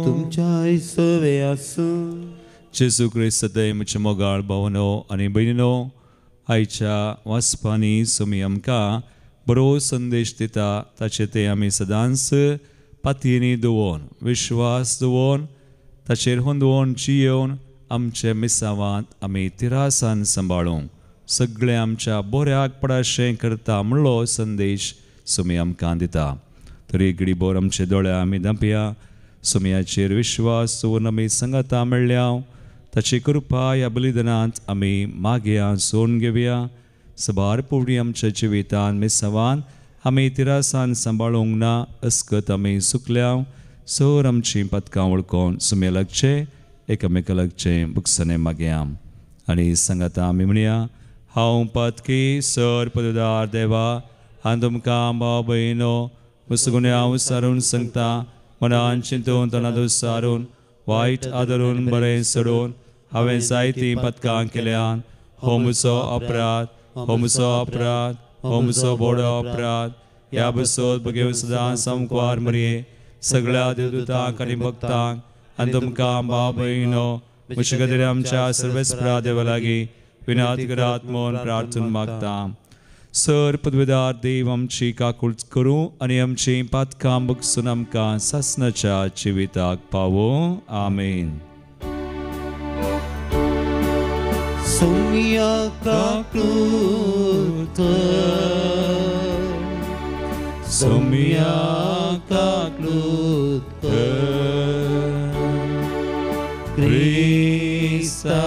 [SPEAKER 2] तुमच्या सवे आसूं.
[SPEAKER 1] जेजू ख्रिस्त दय म्हजे मोगाळ भावनो आनी भयणीनो, आयच्या वाचपांनी सुमी आमकां बरो संदेश दिता. ताचे ते आमी सदांच पातयेनी दवरून, विश्वास दवरून, ताचेर हुंदवून जियोवन आमचे मिसावांत आमी तिरासान सांबाळूंक सगळे आमच्या बऱ्याक पडाशें करता म्हणलो संदेश सुमी आमकां दिता. तरी घडीभर आमचे दोळे आमी धांपया, सुमयाचेर विश्वास दवरून आमी संगता मेळ्ळ्या. ताची कृपा ह्या बलिदानांत आमी मागया, सोडून घेवया. सबार पुडी आमच्या जिवितान मिसावान आमी तिरासान सांबाळूंक ना, अस्कत आमी सुकल्या. सर आमची पदकां वळखून सुमे लागचे, एकामेका लागचे बुकसने मागया. आनी सांगाता आमी म्हणया, हांव पदकी सर पददार देवा, आनी तुमकां भाव भयणो मुसगुणे हांव सारून सांगता, मनान चिंतून तोंडांत सारून वायट आदरून बरें सोडून हांवें जायतीं पदकां केल्यान हो म्हजो अपराध, हो म्हजो अपराध, हो म्हजो व्हडलो अपराध. ह्या बसोत बघेव सदां संकवार मरये सगळ्या देवदूतांक आनी भक्तांक आनी तुमकां भाव भयणो म्हजे खातीर आमच्या सर्वेस्परा देवा लागीं विनंती करात म्हूण प्रार्थना मागता. सर पदवीदार देव आमची काकूळट करूं आनी आमची पदकां बगसून आमकां सासणाच्या जिविताक पावो. आमेन.
[SPEAKER 2] सुमया काकूळट कर, सुमया काकूळट कर, क्रिस्ता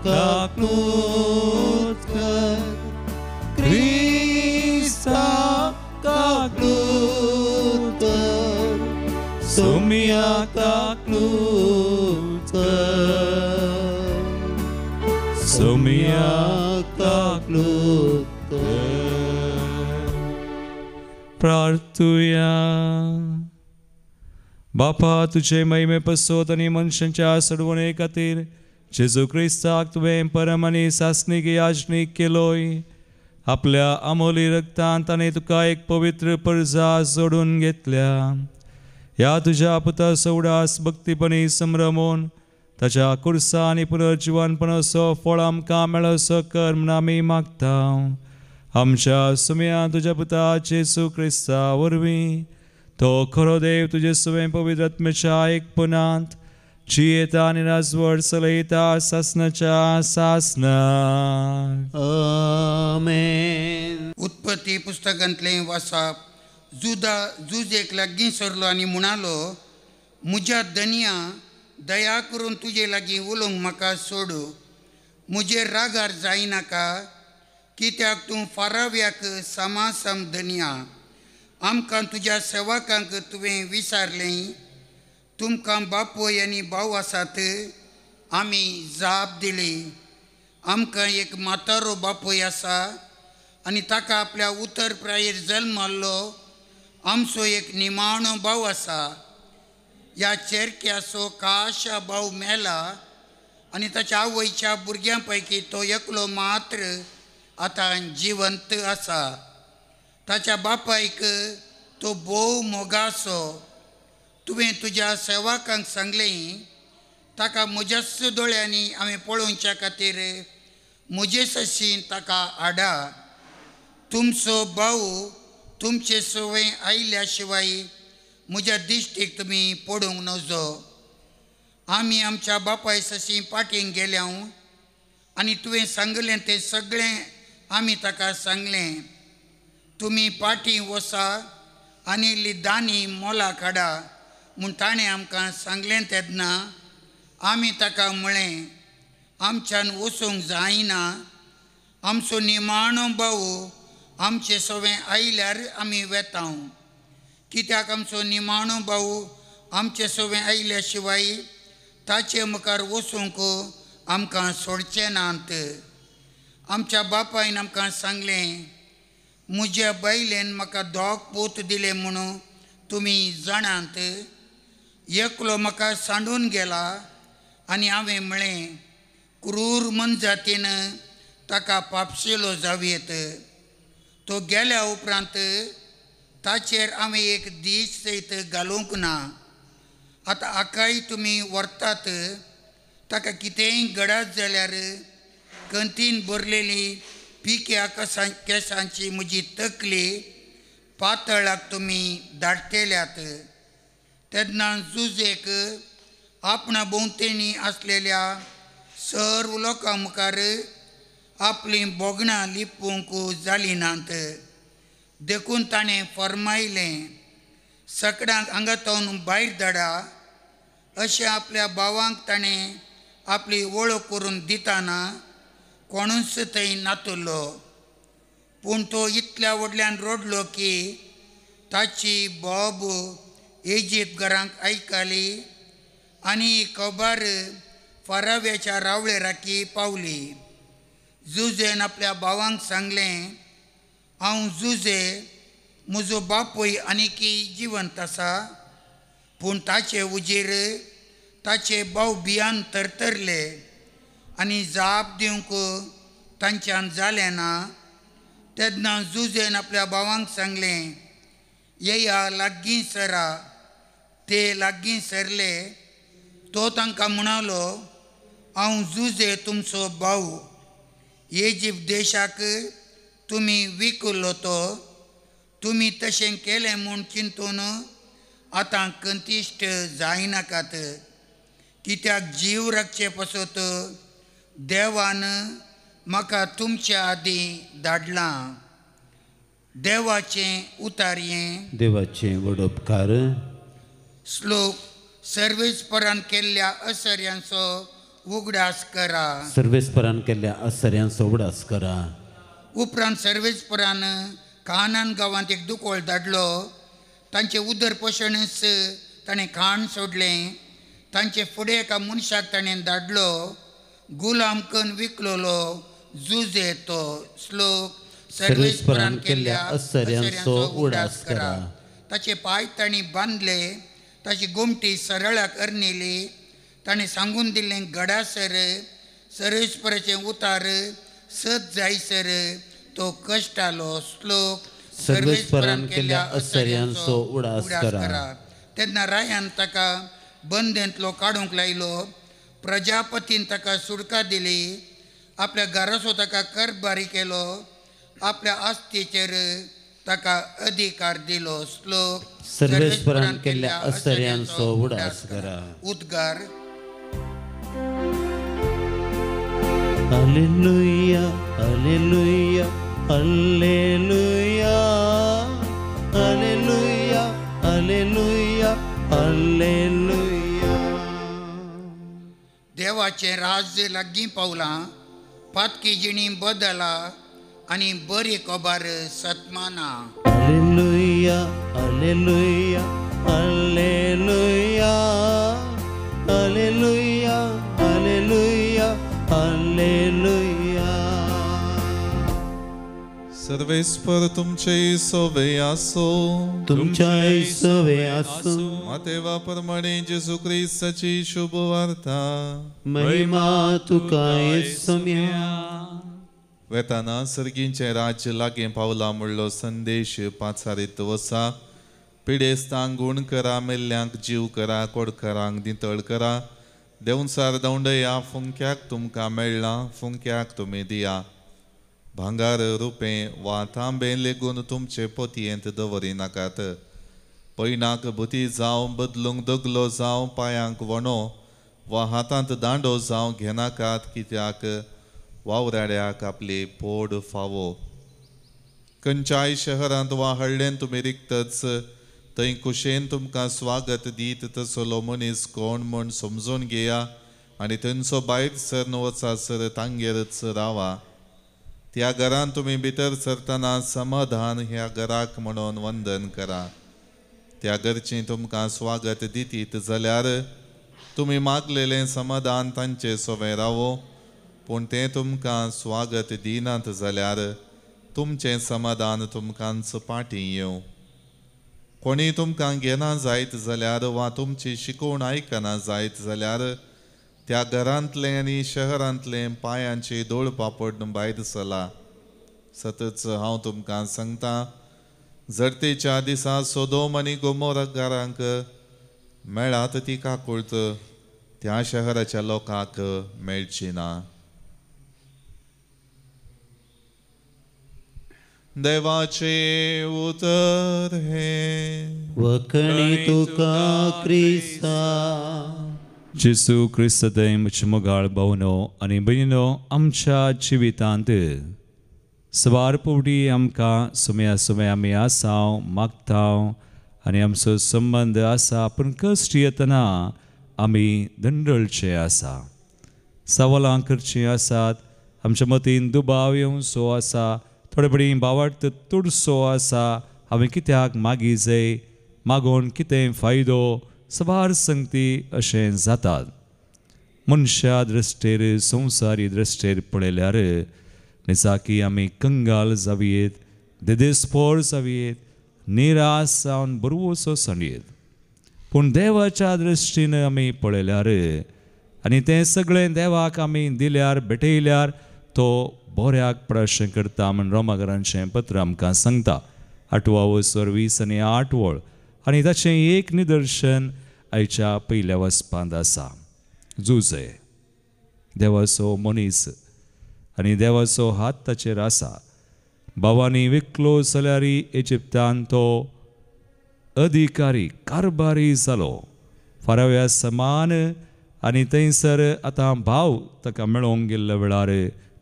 [SPEAKER 2] काकूळट कर, क्रिस्ता काकूळट कर, सुमया काकूळट कर, सुमया काकूळट कर.
[SPEAKER 1] प्रार्थुया. बापा, तुझे महिमे पसोत आनी मनशांच्या सडवणे खातीर जेजू ख्रिस्ताक तुवें परम आनी सासणीक याजनीक केलोय. आपल्या अमोली रक्तांत ताणें तुका एक पवित्र परजा जोडून घेतल्या. ह्या तुज्या पुताचो उडास भक्तीपणी संभ्रमून ताच्या कुर्सा आनी पुनर्जीवनपणाचो फळ आमकां मेळसो कर म्हूण आमी मागता. आमच्या सुमया तुज्या पुता जेजू ख्रिस्ता वरवीं तो खरो देव तुजे सुवें पवित्र आत्म्याच्या एकपणांत जियेता आनी राजवट चलयता सासणाच्या सासणाक.
[SPEAKER 2] आमेन.
[SPEAKER 5] उत्पत्ती पुस्तकांतलें वाचप. जूज एक लागीं सरलो आनी म्हणालो, म्हज्या धन्या, दया करून तुजे लागीं उलोवंक म्हाका सोडू. म्हजेर रागार जायनाका, कित्याक तूं फाराव्याक समासम धन्या. आमकां तुज्या सेवकांक तुवें विचारलें. तुमकां बापोय आनी भाव आसात, आमी जाप दिली. आमकां एक म्हातारो बापोय आसा आनी ताका आपल्या उतर प्रायेर जल्म आल्लो. आमचो एक निमाणो भाव आसा. ह्या चेरक्याचो काशा भाव मेला आनी ताच्या आवयच्या भुरग्यां पैकी तो एकलो मात्र आतां जिवंत आसा. ताच्या बापायक तो भोव मोगाचो. तुवें तुज्या सेवकांक सांगलें, ताका म्हज्याच दोळ्यांनी हांवें पळोवच्या खातीर म्हजे सशीन ताका हाडा. तुमचो भाव तुमचे सवय आयिल्ल्या शिवाय म्हज्या दिश्टीक तुमी पडूंक नजो. आमी आमच्या बापाय सशी पाटींग गेल्या आनी तुवें सांगलें तें सगळें आमी ताका सांगलें. तुमी पाटी वसा आनी इल्ली दानी मोला काडा म्हूण ताणें आमकां सांगलें तेन्ना आमी ताका म्हळें, आमच्यान वचूंक जायना. आमचो निमाणो भाव आमचे सवें आयल्यार आमी वेता. कित्याक आमचो निमाणो भाव आमचे सवें आयल्या शिवाय ताचे मुखार वचूंक आमकां सोडचें नात. आमच्या बापायन आमकां सांगलें, म्हज्या बायलेन म्हाका दोग पूत दिले म्हणून तुमी जाणात. एकलो म्हाका सांडून गेला आनी हांवें म्हळें क्रूर मन जातीन ताका पापशेलो जावेत. तो गेल्या उपरांत ताचेर हांवें एक दीस सयत घालूंक ना. आतां आकाय तुमी व्हरतात, ताका कितेंय घडात जाल्यार कंतीन भरलेली पिक्या केसांची म्हजी तकली पातळाक तुमी धाडटल्यात. तेन्ना जुजेक आपणा भोंवतणी आसलेल्या सर्व लोकां मुखार आपलीं बोगणां लिपूंक जाली नात. देखून ताणें फर्मायलें, सकडांक हांगातून भायर धाडा. अशें आपल्या भावांक ताणें आपली वळख करून दितना कोणूच थंय नातुल्लो. पूण तो इतल्या व्हडल्यान रडलो की ताची बोब इजिप्त घरांक आयकली आनी खबर फाराव्याच्या रावळेराकी पावली. जुजेन आपल्या भावांक सांगलें, हांव जुजे, म्हजो बापूय आनीकी जिवंत आसा. पूण ताचे उजेर ताचे भाव भियान तरतरले आनी जाप दिवंक तांच्यान जालें ना. तेन्ना जुजेन आपल्या भावांक सांगलें, येया लागीं सरा. ते लागीं सरले. तो तांकां म्हणालो, हांव जुजे तुमचो भाव. इजिप्त देशाक तुमी विकलो तो. तुमी तशें केलें म्हूण चिंतून आतां कंतिश्ट जायनाकात. कित्याक जीव राखचे पासत देवान म्हाका तुमच्या आदीं धाडलां. देवाचें उतार्यें.
[SPEAKER 2] देवाचें वडोपकार.
[SPEAKER 5] श्लोक. सर्वेस्परान केल्ल्या असर्यांचो उगडास करा.
[SPEAKER 2] सर्वेस्परान केल्ल्या असर्यांचो उगडास करा.
[SPEAKER 5] उपरांत सर्वेस्परान कानान गांवांत एक दुकोळ धाडलो. तांचे उदर पोशणच ताणें खाण सोडलें. तांचे फुडें एका मनशाक ताणें धाडलो. गुलाम करून विकलोलो जुजे तो. श्लोक.
[SPEAKER 2] सर्वेस्परान केल्ल्या असर्यांचो उगडास करा.
[SPEAKER 5] ताचे पांय ताणीं बांदले. ताची गोमटी सरळाक अर्निली. ताणें सांगून दिल्लें घडासर सर्वेस्पराचें उतार सत जायसर तो कश्टालो. श्लोक.
[SPEAKER 2] सर्वेस्परान केल्ल्या असर्यांचो उगडास करा.
[SPEAKER 5] तेन्ना रायान ताका बंदेंतलो काडूंक लायलो. प्रजापतीन ताका सुडका दिली. आपल्या घराचो ताका करबारी केलो. आपल्या आस्तीचेर ताका अधिकार दिलो. श्लोक.
[SPEAKER 2] सर्वेस्परान केल्ल्या असर्यांचो उगडास करा.
[SPEAKER 5] उद्गार.
[SPEAKER 2] Hallelujah, hallelujah, hallelujah, hallelujah, hallelujah, hallelujah.
[SPEAKER 5] देवाचें राज्य लागीं पावलां. पातकी जिणी बदला आनी बरी खबर सतमाना.
[SPEAKER 2] Hallelujah, hallelujah, hallelujah, hallelujah, hallelujah, hallelujah.
[SPEAKER 6] सर्वेस्पर तुमचे सोवे आसो.
[SPEAKER 2] तुमच्या सवे आसो.
[SPEAKER 6] मातेवा प्रमाणे जेजू ख्रिस्ताची शुभ वार्ता.
[SPEAKER 2] महिमा तुका येसुम्या.
[SPEAKER 6] वेताना सर्गींचे राज्य लागीं पावला म्हणलो संदेश पाचारीत वसा. पिडेस्तांक गूण करा, मेल्ल्यांक जीव करा, कोडकारांक दितळ करा. देंवसार दवंडया, फुंक्याक तुमकां मेळ्ळां, फुंक्याक तुमी दिया. भांगार रुपें वा तांबें लेगून तुमचे पोतयेंत दवरिनाकात. पैनाक बुती जावं, बदलूंक दगलो जावं, पांयांक वणो वा हातांत दांडो जावं घेनाकात. कित्याक वावराड्याक आपली पोड फावो. खंयच्याय शहरांत वा हळ्ळेंत तुमी रिकतच, थंय कुशेन तुमकां स्वागत दीत तसलो मनीस कोण म्हूण समजून घेया आनी थंयचो भायर सरन वचासर तांगेरच रावा. त्या घरांत तुमी भितर सरतना समाधान ह्या घराक म्हणून वंदन करा. त्या घरचीं तुमकां स्वागत दितीत जाल्यार तुमी मागलेलें समाधान तांचे सोबे रावो. पूण तें तुमकां स्वागत दिनात जाल्यार तुमचें समाधान तुमकांच पाटी येवं. कोणी तुमकां घेना जायत जाल्यार वा तुमची शिकवण आयकना जायत जाल्यार त्या घरांतले आनी शहरांतले पांयांची दोळ पापड भायर सरला. सतच हांव तुमकां सांगता, जरतेच्या दिसा सोदोम आनी गोमोराकारांक मेळात ती काकूळत त्या शहराच्या लोकांक मेळची ना. देवाचे उतर हे
[SPEAKER 2] वखणी तुका क्रिस्ता.
[SPEAKER 1] जेसू क्रिस्त थंय म्हजे मोगाळ भावनो आनी भयणीनो, आमच्या जिवितांत सवार पोवटी आमकां सुम्या आमी आसांव मागताव आनी आमचो संबंद आसा, पूण कश्ट येतना आमी दंडळचे आसा, सवालां करचीं आसात, आमच्या मतीन दुबाव येवचो आसा, थोडे बडी बावार्थ तुडसो आसा. हांवें कित्याक मागी जाय, मागोन कितें फायदो, सवार संगती अशें जातात. मनशा दृश्टेर संवसारी दृश्टेर पळयल्यार निसाकी आमी कंगाल जावयेत, देदेस्पोर जावयेत, निराश जावन बरोवसो सांडयेत. पूण देवाच्या दृश्टीन आमी पळयल्यार आनी तें सगळें देवाक आमी दिल्यार भेटयल्यार तो बऱ्याक प्रश्न करता म्हण रोमाकारांचें पत्र आमकां सांगता. 8वा वसर 20 आनी 8 वळ. आनी ताचें एक निदर्शन आयच्या पयल्या वचपांत आसा. जुजे देवाचो मनीस आनी देवाचो हात ताचेर आसा. भावांनी विकलो जाल्यार इजिप्तान तो अधिकारी कारबारी जालो, फाराव्या समान. आनी थंयसर आतां भाव ताका मेळोंक गेल्ल्या वेळार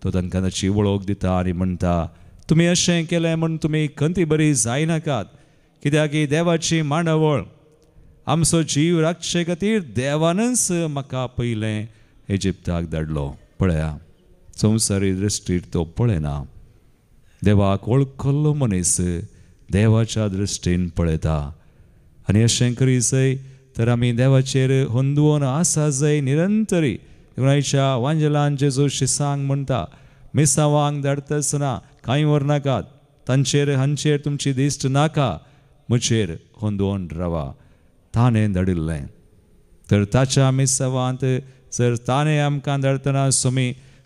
[SPEAKER 1] तो तांकां ताची वळख दिता आनी म्हणटा, तुमी अशें केलें म्हूण तुमी खंती बरी जायनाकात, कित्याक ही देवाची मांडावळ. आमचो जीव राखचे खातीर देवानच म्हाका पयलें इजिप्ताक धाडलो. पळया, संवसारी दृश्टीर तो पळयना. देवाक वळखल्लो मनीस देवाच्या दृश्टीन पळयता. आनी अशें करी जाय तर आमी देवाचेर हुंदून आसा जाय निरंतरी. आयच्या वांजेलान जेजू शिसांक म्हणटा, मिसावांक धाडटसना कांय व्हरनाकात, तांचेर हांचेर तुमची दिश्ट नाका, म्हजेर हुंदून रावा. ताणें धाडिल्लें तर ताच्या मिसावांत जर ताणें आमकां धाडटना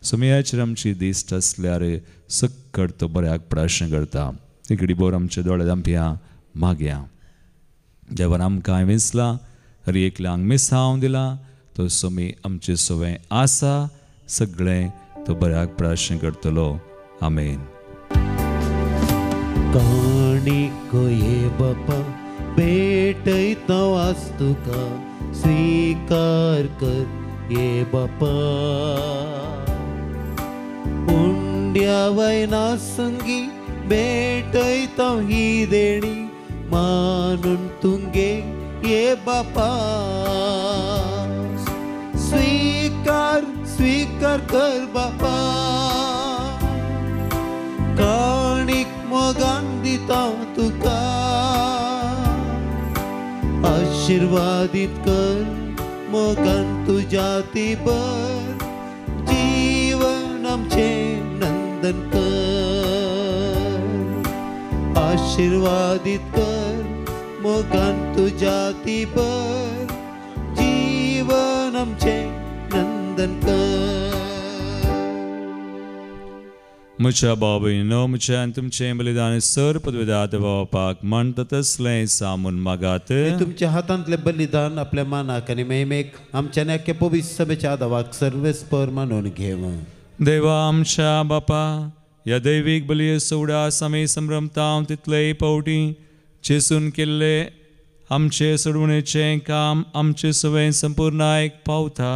[SPEAKER 1] सुमयाचेर आमची दिश्ट आसल्यार सक्कड तो बऱ्याक प्रश्न करता. इकडी बोर आमचे दोळे धांपया, मागया. देवान आमकां विसला, हर एकल्यांक मिसांव दिला, तो सुमी आमचे सवय आसा, सगळें तो बऱ्याक प्रश्न करतलो. आमेन.
[SPEAKER 2] काणीक ये बापा भेटयता वास तुका, स्वीकार कर ये बापा. उंड्या वयना संगी भेटयता ही देणी, मानून तुंगे ये बापा. स्वीकार कर बापा. काणीक मोगान दिता तुका, आशीर्वादीत कर मोगान तुज्या ती बर. जीवन आमचे नंदन कर, आशीर्वादीत कर मोगान तुज्या ती बर. जीवन आमचे नंदन कर.
[SPEAKER 1] म्हज्या बाबीनो, म्हज्या आनी तुमचें बलिदान सर पदवेदाद बापाक म्हणटा तसलें सामून मागात.
[SPEAKER 2] तुमच्या हातांतले बलिदान आपल्या मानाक आनी महिमेक आमच्या नाक्य पवित्र सभेच्या आदावाक सर्वेस्पर मानून घेव.
[SPEAKER 1] देवा आमच्या बापा, ह्या दैवीक बली सोडास आमी संभ्रमतांव तितलेय पावटी चेसून केल्ले आमचे सोडवणेचें काम आमचे सवय संपूर्णायक पावता.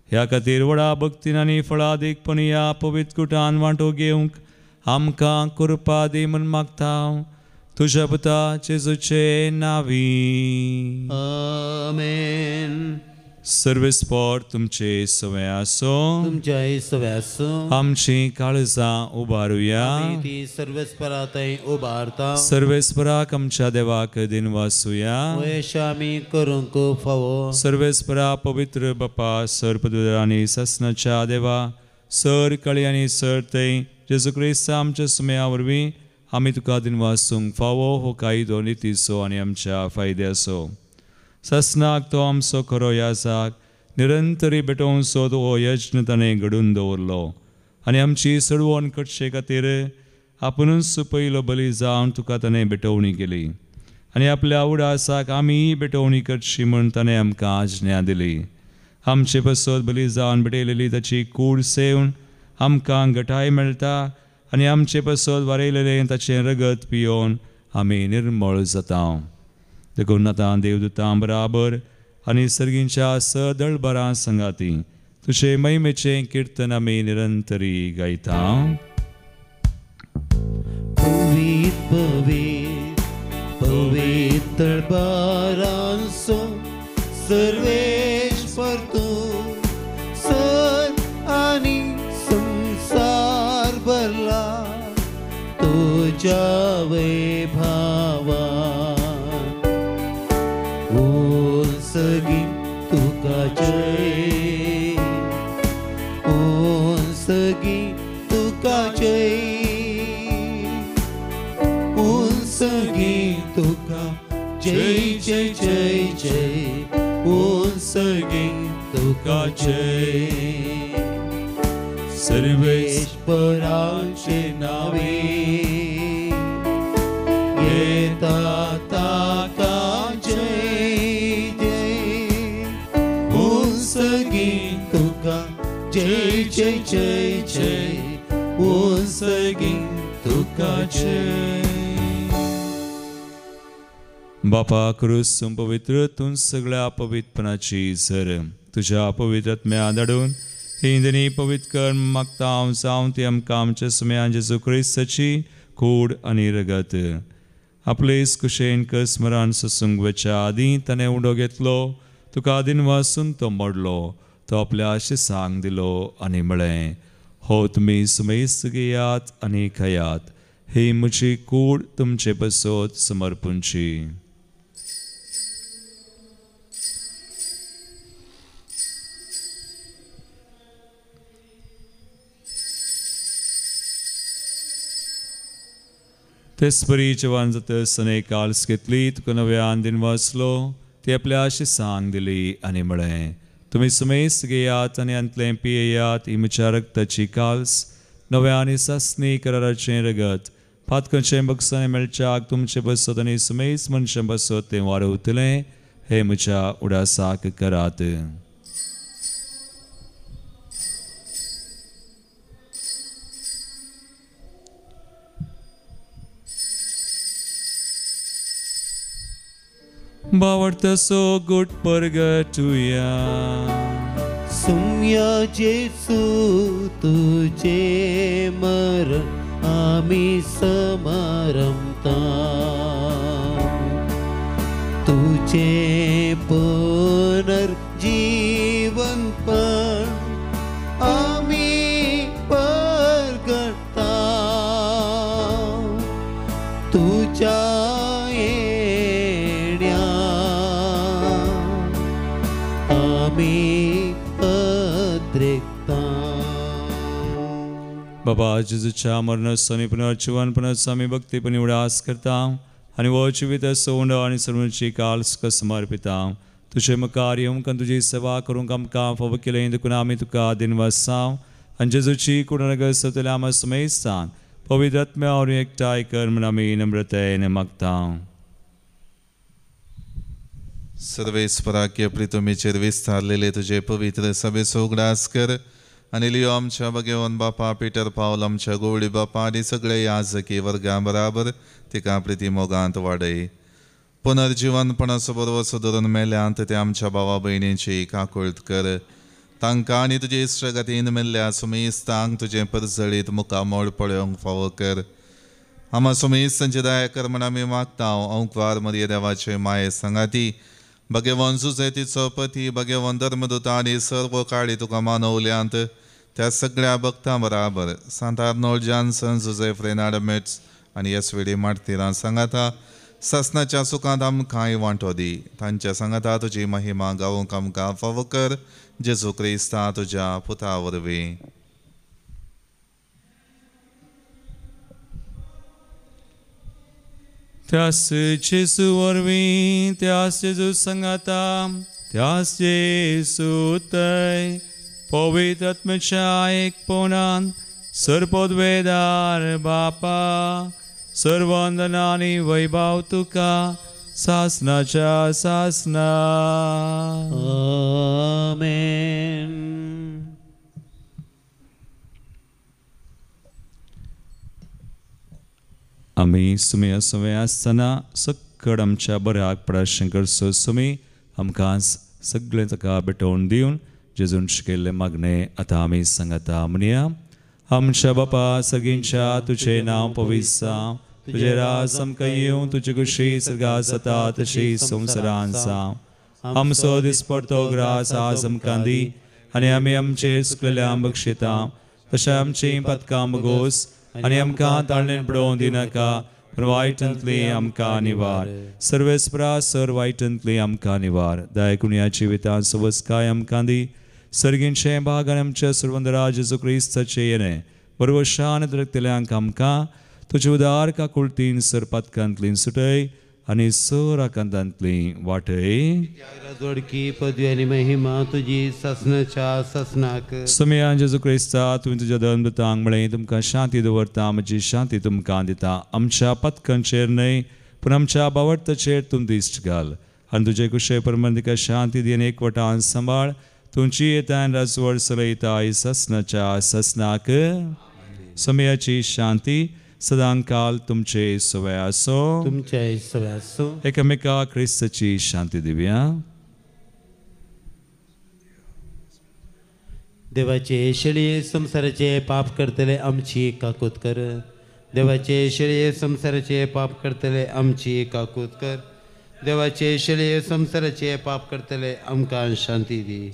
[SPEAKER 1] ह्या खातीर व्हडा भक्तीन आनी फळादीकपण ह्या पवित्र कुटान वांटो घेवंक आमकां कृपा दी म्हूण मागतां, तुज्या पुता जेजूचे नांवी.
[SPEAKER 2] आमेन.
[SPEAKER 1] सर्वेस्पर तुमचे सवय आसो,
[SPEAKER 2] तुमच्या सवय आसो.
[SPEAKER 1] आमची काळजां उबारुया.
[SPEAKER 2] ती सर्वेस्परांतय उबारता.
[SPEAKER 1] सर्वेस्पराक आमच्या देवाक दिन वासुया.
[SPEAKER 2] वयश आमी करूंक फावो.
[SPEAKER 1] सर्वेस्परा पवित्र बापा, सर पदवीधर आनी ससनाच्या देवा, सर कळी आनी सर थंय जेजू क्रिस्त आमच्या सुमया वरवीं आमी तुका दिनवासूंक फावो हो कायदो नितीचो आनी आमच्या फायद्याचो. ससनाक तो आमचो खरो यासाक निरंतरी भेटोवचो हो यज्ञ ताणें घडून दवरलो आनी आमची सडवण कटचे खातीर आपुणूच पयलो बली जावन तुका ताणें भेटवणी केली आनी आपल्या आवडासाक आमी भेटवणी करची म्हूण ताणें आमकां आज्ञा दिली. आमचे पसत बली जावन भेटयलेली ताची कूड सेवन आमकां घटाय मेळटा आनी आमचे पसत वारयलेलें ताचें रगत पियोवन आमी निर्मळ जाता. देखून आतां देवदूतां बराबर आनी सर्गींच्या सदळबरां संगाती तुजे महिमेचें कीर्तन आमी निरंतरी गायता.
[SPEAKER 2] पवित्र पवित्र पवित्र दळबरांचो सर्वेश्वर तूं सर आनी संसार भरला तुज्या वैभवान. सगीं तुका जय, सगीं तुका जय, सगीं तुका जय जय जय जय, सगीं तुका जय. सर्वेश्वराचे नावे येता ताका जय जय जय जय, सगीं तुका जय.
[SPEAKER 1] बापा क्रूस पवित्र तूं सगळ्या पवित्रपणाची सर तुज्या पवित्रत्म्या धाडून हिंदनी पवित्र कर मागता हांव जावं ती आमकां आमच्या सुम्यान जेजू क्रिस्ताची कूड आनी रगत आपलेच कुशेन कसमरान ससूंक वच्या आदीं ताणें उडो घेतलो तुका दिनवासून तो मोडलो तो आपल्या शिसांक दिलो आनी म्हळें हो तुमी सुमेस्त घेयात आनी खायात ही म्हजी कूड तुमचे पसत समर्पूंची. तेच परी जवान जातस अनेक काल्स घेतली तुका नव्यान दिनवासलो ती आपल्या शिसांक दिली आनी म्हळें तुमी सुमेस्त घेयात आनी अंतलें पियेयात ही म्हज्या रगताची काल्स नव्या आनी सस्नी कराराचें रगत फातकचें बक्षांनी मेळच्याक तुमचे बसत आनी सुमेस्त मनशां बसत तें वाडवतलें हे म्हज्या उडासाक करात. बावडतसो गुट परगटुया
[SPEAKER 2] सुम्या जेसू तुझे मरण आमी समारंभता तुझे पुनर्जीवन पण आमी परगटता तुझ्या
[SPEAKER 1] बाबा जेजूच्या मरणाचो आनी पुनर्जीवनपणाचो आमी भक्तीपणी उडास करता आनी वो जिवीत सोंड आनी सर्वांची काल्स समर्पिता तुजे मुखार येवंक आनी तुजी सेवा करूंक आमकां फावो केलें देखून आमी तुका दिनवासांव आनी जेजूची कुडणगत सतले आमी सुमेस्तान पवित्र आत्म्या और एकठांय कर म्हूण आमी नम्रतेन मागता.
[SPEAKER 6] सर्वेस्पराक्य प्रितुमीचेर विस्तारलेले तुझे पवित्र सभेचो उगडास कर आनी लियो आमच्या भगवान बापा पिटर पावल आमच्या गोवळी बापा आनी सगळे याजकी वर्गां बराबर तिका प्रिती मोगांत वाडय. पुनर्जीवनपणाचो बरो सुदरून मेल्यांत ते आमच्या भावा भयणीची काकुळट कर तांकां आनी तुजे इश्टगतीन मेल्ल्या सुमेस्तांक तुजें परजळीत मुखामोळ पळोवंक फावो कर. आमा सुमेस्तांची दया कर म्हण आमी मागता. औंकवार मरिये देवाचे माये सांगाती भगवान जुजे तिचो पती भगवान धर्मदूता आनी सर्व काळी तुका मानवल्यांत त्या सगळ्या भक्तां बराबर सांत आर्नोल्ड जॉन्सन जुजेफ रेनार्ड मेट्स आनी येसवेडी मार्तिरां सांगाता ससनाच्या सुखांत आमकांय वांटो दी. तांच्या सांगाता तुजी महिमा गावूंक आमकां फावो कर जेजू क्रिस्ता तुज्या पुता वरवीं.
[SPEAKER 1] त्यास जेसू वरवीं त्यास जेजू संगाता त्यास जेसू तय पवित्र आत्म्याच्या एकपणान सर्वोद्वेदार बापा सर्ववंदना आणि वैभव तुका सासनाच्या सासना.
[SPEAKER 2] आमेन.
[SPEAKER 1] आमी सुमे सुमे आसतना सकड आमच्या बऱ्याक प्रार्थना करचो. सुमी आमकां सगळें ताका भेटोवन दिवन जेजून शिकयल्ले मागणे आतां आमी सांगता म्हणया. आमच्या बापा सगळींच्या तुझे नांव पवित्र जावं, तुझे राज आमकां येवं, तुजी कुशी सर्गास जाता तशी संवसारांत जावं. आमचो दिसपडतो ग्रास आज आमकां दी आनी आमी आमचेर चुकलेल्या बक्षिता तशें आमची पातकां बगोस आनी आमकां ताळणेन पडोवंक दिनाका पूण वायटांतली आमकां निवार. सर्वेस्परा सर वायटांतली आमकां निवार. दायकुण्याची वितां सवस्काय आमकां दी. सर्गींचे भाग आनी आमच्या सर्वंदरा जेजू क्रिस्ताचे येणे बरोबर शान दरकतल्यांक आमकां तुजे उदार काकुळतीन सर पातकांतली सुटय आनी सर आकांतांतली वाटय.
[SPEAKER 2] जोडकी पदवी आनी महिमा तुजी ससनाच्या ससनाक.
[SPEAKER 1] समयान जेजू क्रिस्ता तुवें तुज्या धर्मदूतांक म्हळें तुमकां शांती दवरता म्हजी शांती तुमकां दिता. आमच्या पतकांचेर न्हय पूण आमच्या बावडताचेर तूं दिश्ट घाल आनी तुजे कुशे परमंदिका शांती दी आनी एकवटान सांबाळ. तुमची येतान राजवड चलयता ससनाच्या ससनाक. समयाची शांती सदां काल तुमचे सवय आसो.
[SPEAKER 2] तुमच्या सवय आसो.
[SPEAKER 1] एकामेका क्रिस्ताची शांती दिवया.
[SPEAKER 2] देवाचे शेळये संसाराचे पाप करतले आमची काकूत कर. देवाचे शेळये संसाराचे पाप करतले आमची काकूत कर. देवाचे शेळये संसाराचे पाप करतले आमकां शांती दी.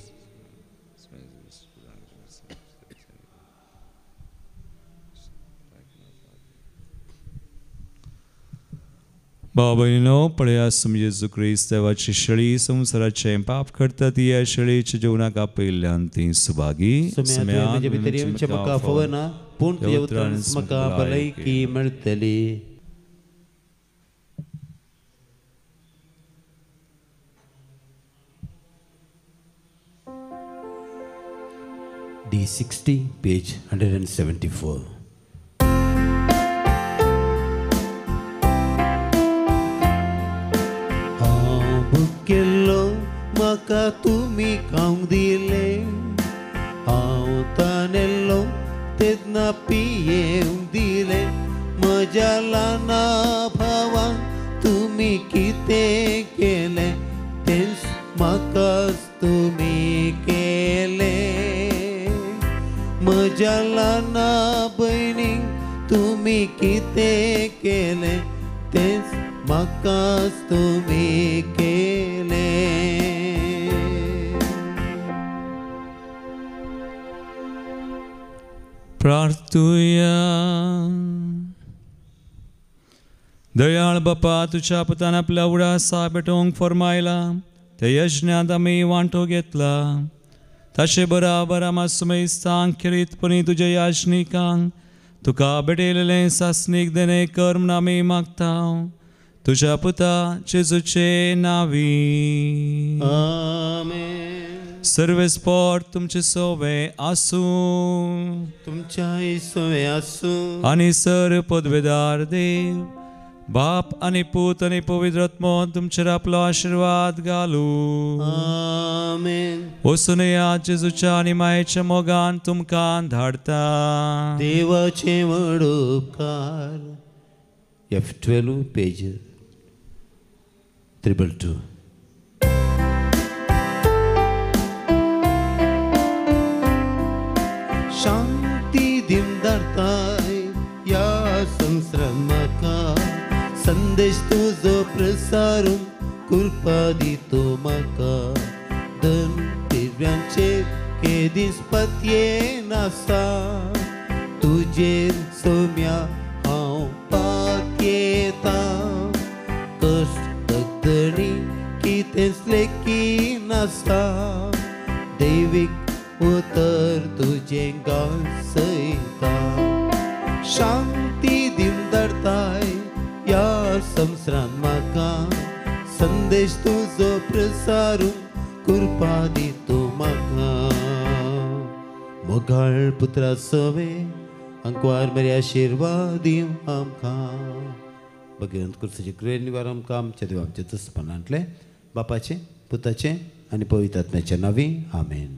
[SPEAKER 1] भाव भयणीनो, पळयास जेजू क्रिस्त देवाची शेळी संसाराचे पाप करता ती ह्या शेळयेच्या जेवणाक आपयल्ल्यान ती सुभागी.
[SPEAKER 2] म्हजे भितर आमचे म्हाका फवना पूण तुज्या उतरान म्हाका भलायकी मेळटली. D60 page 174. केल्लो म्हाका तुमी खावंक दिले. हांव तानेल्लो तेदना पियेवंक दिले. म्हज्या ल्हाना भावांक तुमी कितें केलें तेंच म्हाकाच तुमी केलें. म्हज्या ल्हाना भयणीक तुमी कितें केलें तेंच म्हाकाच तुमी केलें.
[SPEAKER 1] प्रार्थुया. दयाळ बापा, तुझ्या पुतान आपल्या उडासा भेटोवंक फरमायला त्या यज्ञांत आमी वांटो घेतला. तशें बराबर आमी सुमेस्तांक खेरीतपणी तुज्या याजनिकांक तुका भेटयलेलें सासनीक देणे कर म्हूण आमी मागता. तुझ्या पुता जेजूचे नावी.
[SPEAKER 2] आमेन.
[SPEAKER 1] सर्वेस्पर तुमचे सोवे आसूं.
[SPEAKER 2] तुमच्याय सोवे आसूं.
[SPEAKER 1] आनी सर पदवेदार देव बाप आनी पूत आनी पवित्र आत्मो तुमचेर आपलो आशिर्वाद घालू.
[SPEAKER 2] आमेन.
[SPEAKER 1] वचून या जेजूच्या आनी मायेच्या मोगान तुमकां धाडता.
[SPEAKER 2] देवाचे व्हड उपकार. F12 page 322. शांती दिमदारताय या संवसारांत म्हाका. संदेश तुजो प्रसारून कृपा दितो म्हाका. धन दिव्यांचेर केदीस पतयेन आसा. तुजेर सोम्या हांव पातयेता. कश्ट तगदणी कितेंच लेखी नासा. दैवीक उतर तुजें गासयता. शांती दिमदारताय या संवसारांत म्हाका संदेश तुजो प्रसारून कृपा दी तूं म्हाका मोगाळ पुत्रा सवे अंकवार बरे आशिर्वाद दिवं आमकां भगवंत कृष्णाचे कृपेन निवार आमकां आमच्या देव आमच्या तसपणांतले बापाचे पुताचे आनी पवित्र आत्म्याच्या नांवी आमेन.